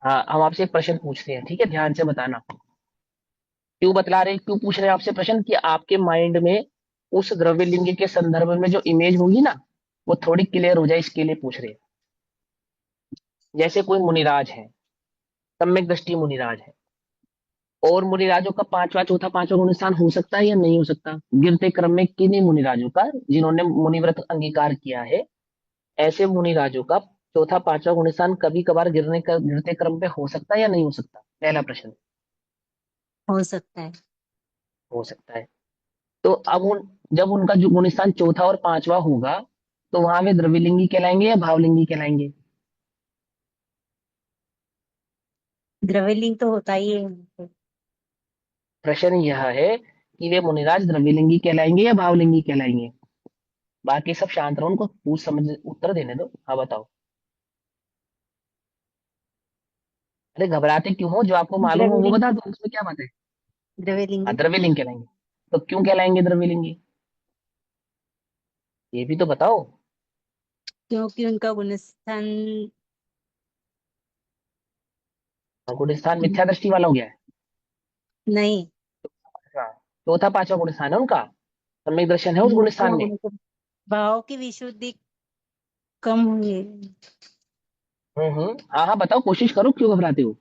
हाँ, हम आपसे एक प्रश्न पूछते हैं, ठीक है, ध्यान से बताना। क्यों बतला रहे, क्यों पूछ रहे हैं आपसे प्रश्न, कि आपके माइंड में उस द्रव्यलिंग के संदर्भ में जो इमेज होगी ना, वो थोड़ी क्लियर हो जाए, इसके लिए पूछ रहे हैं। जैसे कोई मुनिराज है, सम्यक दृष्टि मुनिराज है, और मुनिराजों का पांचवा चौथा पांचवा गुण स्थान हो सकता है या नहीं हो सकता, गिरते क्रम में किन्हीं मुनिराजों का, जिन्होंने मुनिव्रत अंगीकार किया है, ऐसे मुनिराजों का चौथा पांचवा गुण स्थान कभी कभार गिरते क्रम पे हो सकता है या नहीं हो सकता, पहला प्रश्न। हो सकता है। हो सकता है। तो अब जब उनका जो गुण स्थान चौथा और पांचवा होगा, तो वहां वे द्रव्यलिंगी कहलाएंगे या भावलिंगी कहलाएंगे। द्रव्यलिंग तो होता ही है। प्रश्न यह है कि वे मुनिराज द्रव्यलिंगी कहलाएंगे या भावलिंगी कहलाएंगे। बाकी सब शांत रहो, उनको पूछ समझ उत्तर देने दो। हाँ बताओ। अरे घबराते क्यों हो, जो आपको मालूम हो वो द्रव्यलिंग। बता दो, उसमें क्या बात है। हाँ, द्रव्यलिंगी। द्रव्यलिंग कहलाएंगे। तो क्यों कहलाएंगे द्रव्यलिंगी, ये भी तो बताओ। क्योंकि उनका गुणस्थान। गुण स्थान मिथ्या दृष्टि वाला हो गया है। नहीं। हाँ, चौथा पांचवा गुण स्थान है उनका, सम्यक दर्शन है उस गुण स्थान दूसरा में। भाव की विशुद्धि कम हुई। हाँ हाँ बताओ, कोशिश करो, क्यों घबराते हो।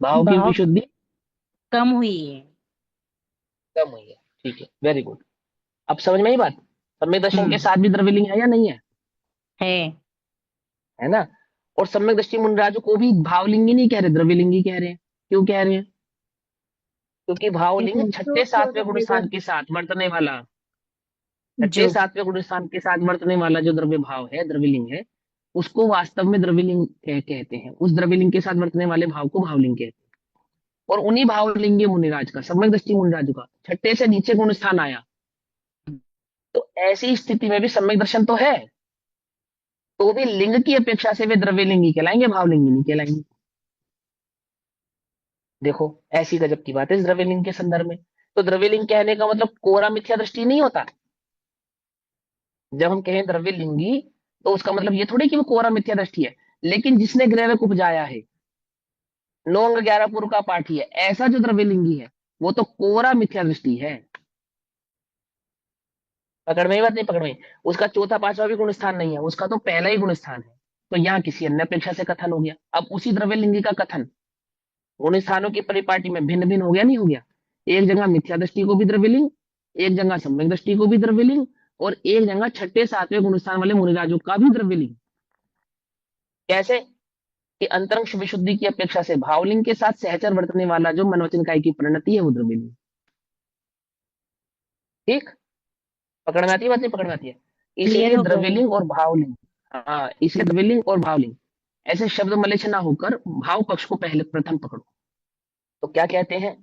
भाव की भाव विशुद्धि कम हुई है। कम हुई है, ठीक है, वेरी गुड। अब समझ में आई बात। सम्यक दर्शन के हम्म। साथ भी द्रव्यलिंग है या नहीं है। है। है ना। और सम्यक दृष्टि मुनिराजु को भी भावलिंगी नहीं कह रहे, द्रव्यलिंगी कह रहे हैं। क्यों कह रहे हैं, क्योंकि क्योंकि भावलिंग उनको छठे सातवें गुण स्थान के साथ वर्तने वाला, छठे जो सातवें गुण स्थान के साथ वर्तने वाला जो द्रव्य भाव है, द्रव्यलिंग है, उसको वास्तव में द्रव्यलिंग कहते हैं। उस द्रव्यलिंग के साथ वर्तने वाले भाव को भावलिंग कहते हैं। और उन्हीं भावलिंगी मुनिराज का, सम्यक दृष्टि मुनिराजु का छठे से नीचे गुण स्थान आया, तो ऐसी स्थिति में भी सम्यक दर्शन तो है, तो भी लिंग की अपेक्षा से वे द्रव्यलिंगी कहलाएंगे, भावलिंगी नहीं कहलाएंगे। देखो, ऐसी गजब की बात है इस द्रव्यलिंग के संदर्भ में। तो द्रव्यलिंग कहने का मतलब कोरा मिथ्या दृष्टि नहीं होता। जब हम कहें द्रव्यलिंगी, तो उसका मतलब ये थोड़ी कि वो कोरा मिथ्या दृष्टि है। लेकिन जिसने ग्रह को उपजाया है, 9 अंग 11 पूर्व का पाठी है, ऐसा जो द्रव्यलिंगी है, वो तो कोरा मिथ्या दृष्टि है। पकड़ में ही बात नहीं, पकड़ में ही। उसका चौथा पांचवा भी गुण स्थान नहीं है, उसका तो पहला ही गुण स्थान है। तो यहाँ किसी अन्य अपेक्षा से कथन हो गया। अब उसी द्रव्यलिंगी का कथन गुण स्थानों की परिपाटी में भिन्न भिन्न हो गया, नहीं हो गया। एक जगह मिथ्या दृष्टि को भी द्रव्यलिंग, एक जगह सम्यक दृष्टि को भी द्रव्यलिंग, और एक जगह छठे सातवें गुण स्थान वाले मुनिराजों का भी द्रव्यलिंग। कैसे, कि अंतरंग विशुद्धि की अपेक्षा से भावलिंग के साथ सहचर वर्तने वाला जो मनवचन काय की परिणति है, वो द्रव्यलिंग। ठीक, पकड़ में आती है बात, नहीं पकड़ में आती है। क्लियर इसीलिए हो गया। द्रव्यलिंग और भावलिंग, हाँ इसलिए द्रव्यलिंग और भावलिंग ऐसे शब्द मलेच्छ ना होकर भाव पक्ष को पहले प्रथम पकड़ो। तो क्या कहते हैं,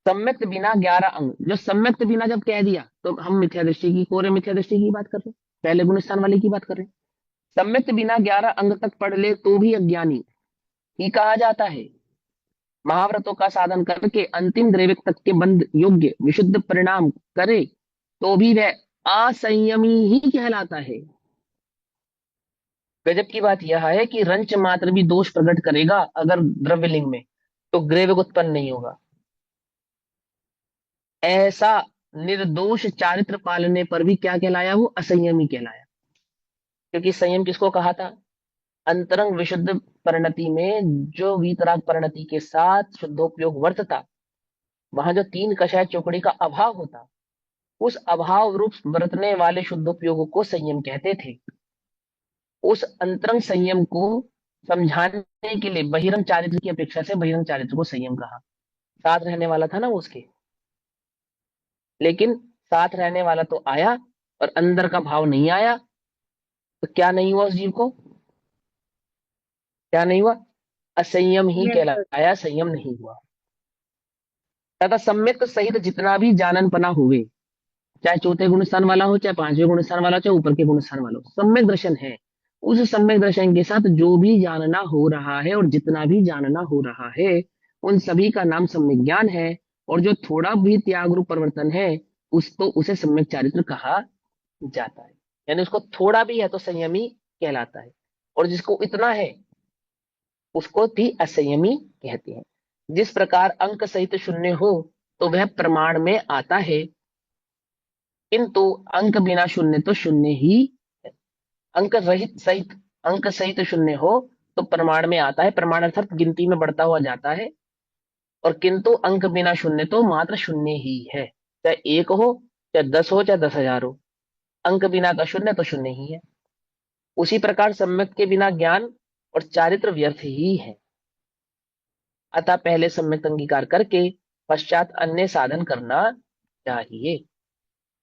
सम्यक्त बिना 11 अंग, जो सम्यक्त बिना जब कह दिया, तो हम मिथ्या दृष्टि की, कोरे मिथ्या दृष्टि की बात कर रहे हैं, पहले गुण स्थान वाले की बात कर रहे हैं। सम्यक्त बिना 11 अंग तक पढ़ ले तो भी अज्ञानी ही कहा जाता है। महाव्रतों का साधन करके अंतिम द्रव्य तक के बंध योग्य विशुद्ध परिणाम करे, तो भी वह असंयमी ही कहलाता है। गजब की बात यह है कि रंच मात्र भी दोष प्रकट करेगा अगर द्रव्यलिंग में, तो ग्रेव उत्पन्न नहीं होगा। ऐसा निर्दोष चारित्र पालने पर भी क्या कहलाया, वो असंयमी कहलाया। क्योंकि संयम किसको कहा था, अंतरंग विशुद्ध परिणति में जो वीतराग परिणति के साथ शुद्धोपयोग वर्तता, वहां जो तीन कषाय चौकड़ी का अभाव होता, उस अभाव रूप बरतने वाले शुद्धोपयोग को संयम कहते थे। उस अंतरंग संयम को समझाने के लिए बहिरंग चारित्र की अपेक्षा से बहिरंग चारित्र को संयम कहा। साथ रहने वाला था ना वो उसके, लेकिन साथ रहने वाला तो आया और अंदर का भाव नहीं आया, तो क्या नहीं हुआ उस जीव को, क्या नहीं हुआ, असंयम ही Yes, कहलाया, संयम नहीं हुआ। तथा सम्यक सहित जितना भी जाननपना हुए, चाहे चौथे गुण स्थान वाला हो, चाहे पांचवें गुण स्थान वाला हो, चाहे ऊपर के गुण स्थान वाला हो, सम्यक दर्शन है। उस सम्यक दर्शन के साथ जो भी जानना हो रहा है और जितना भी जानना हो रहा है, उन सभी का नाम सम्यक ज्ञान है। और जो थोड़ा भी त्याग रूप परिवर्तन है, उसे सम्यक चारित्र कहा जाता है। यानी उसको थोड़ा भी है तो संयमी कहलाता है। और जिसको इतना है उसको भी असंयमी कहते हैं। जिस प्रकार अंक सहित शून्य हो तो वह प्रमाण में आता है, किंतु अंक बिना शून्य तो शून्य ही है। अंक रहित सहित अंक सहित शून्य हो तो प्रमाण में आता है, प्रमाण अर्थात गिनती में बढ़ता हुआ जाता है, और किंतु अंक बिना शून्य तो मात्र शून्य ही है। चाहे 1 हो, चाहे 10 हो, चाहे 10,000 हो, अंक बिना का शून्य तो शून्य ही है। उसी प्रकार सम्यक के बिना ज्ञान और चारित्र व्यर्थ ही है। अतः पहले सम्यक अंगीकार करके पश्चात अन्य साधन करना चाहिए।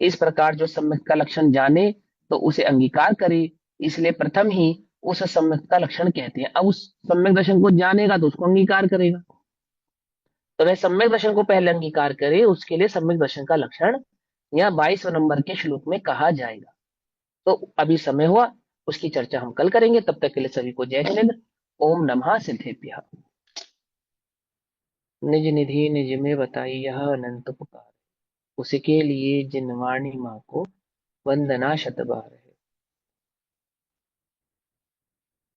इस प्रकार जो सम्यक का लक्षण जाने तो उसे अंगीकार करे, इसलिए प्रथम ही उस सम्यक का लक्षण कहते हैं। अब उस सम्यक दर्शन को जानेगा तो उसको अंगीकार करेगा, तो वह सम्यक दर्शन को पहले अंगीकार करे, उसके लिए सम्यक दर्शन का लक्षण या 22 नंबर के श्लोक में कहा जाएगा। तो अभी समय हुआ, उसकी चर्चा हम कल करेंगे। तब तक के लिए सभी को जय हिंद। ओम नमः सिद्धेभ्यः। निज निधि निज में बताई यह अनंत पुकार, उसके लिए जिनवाणी माँ को वंदना शत बार।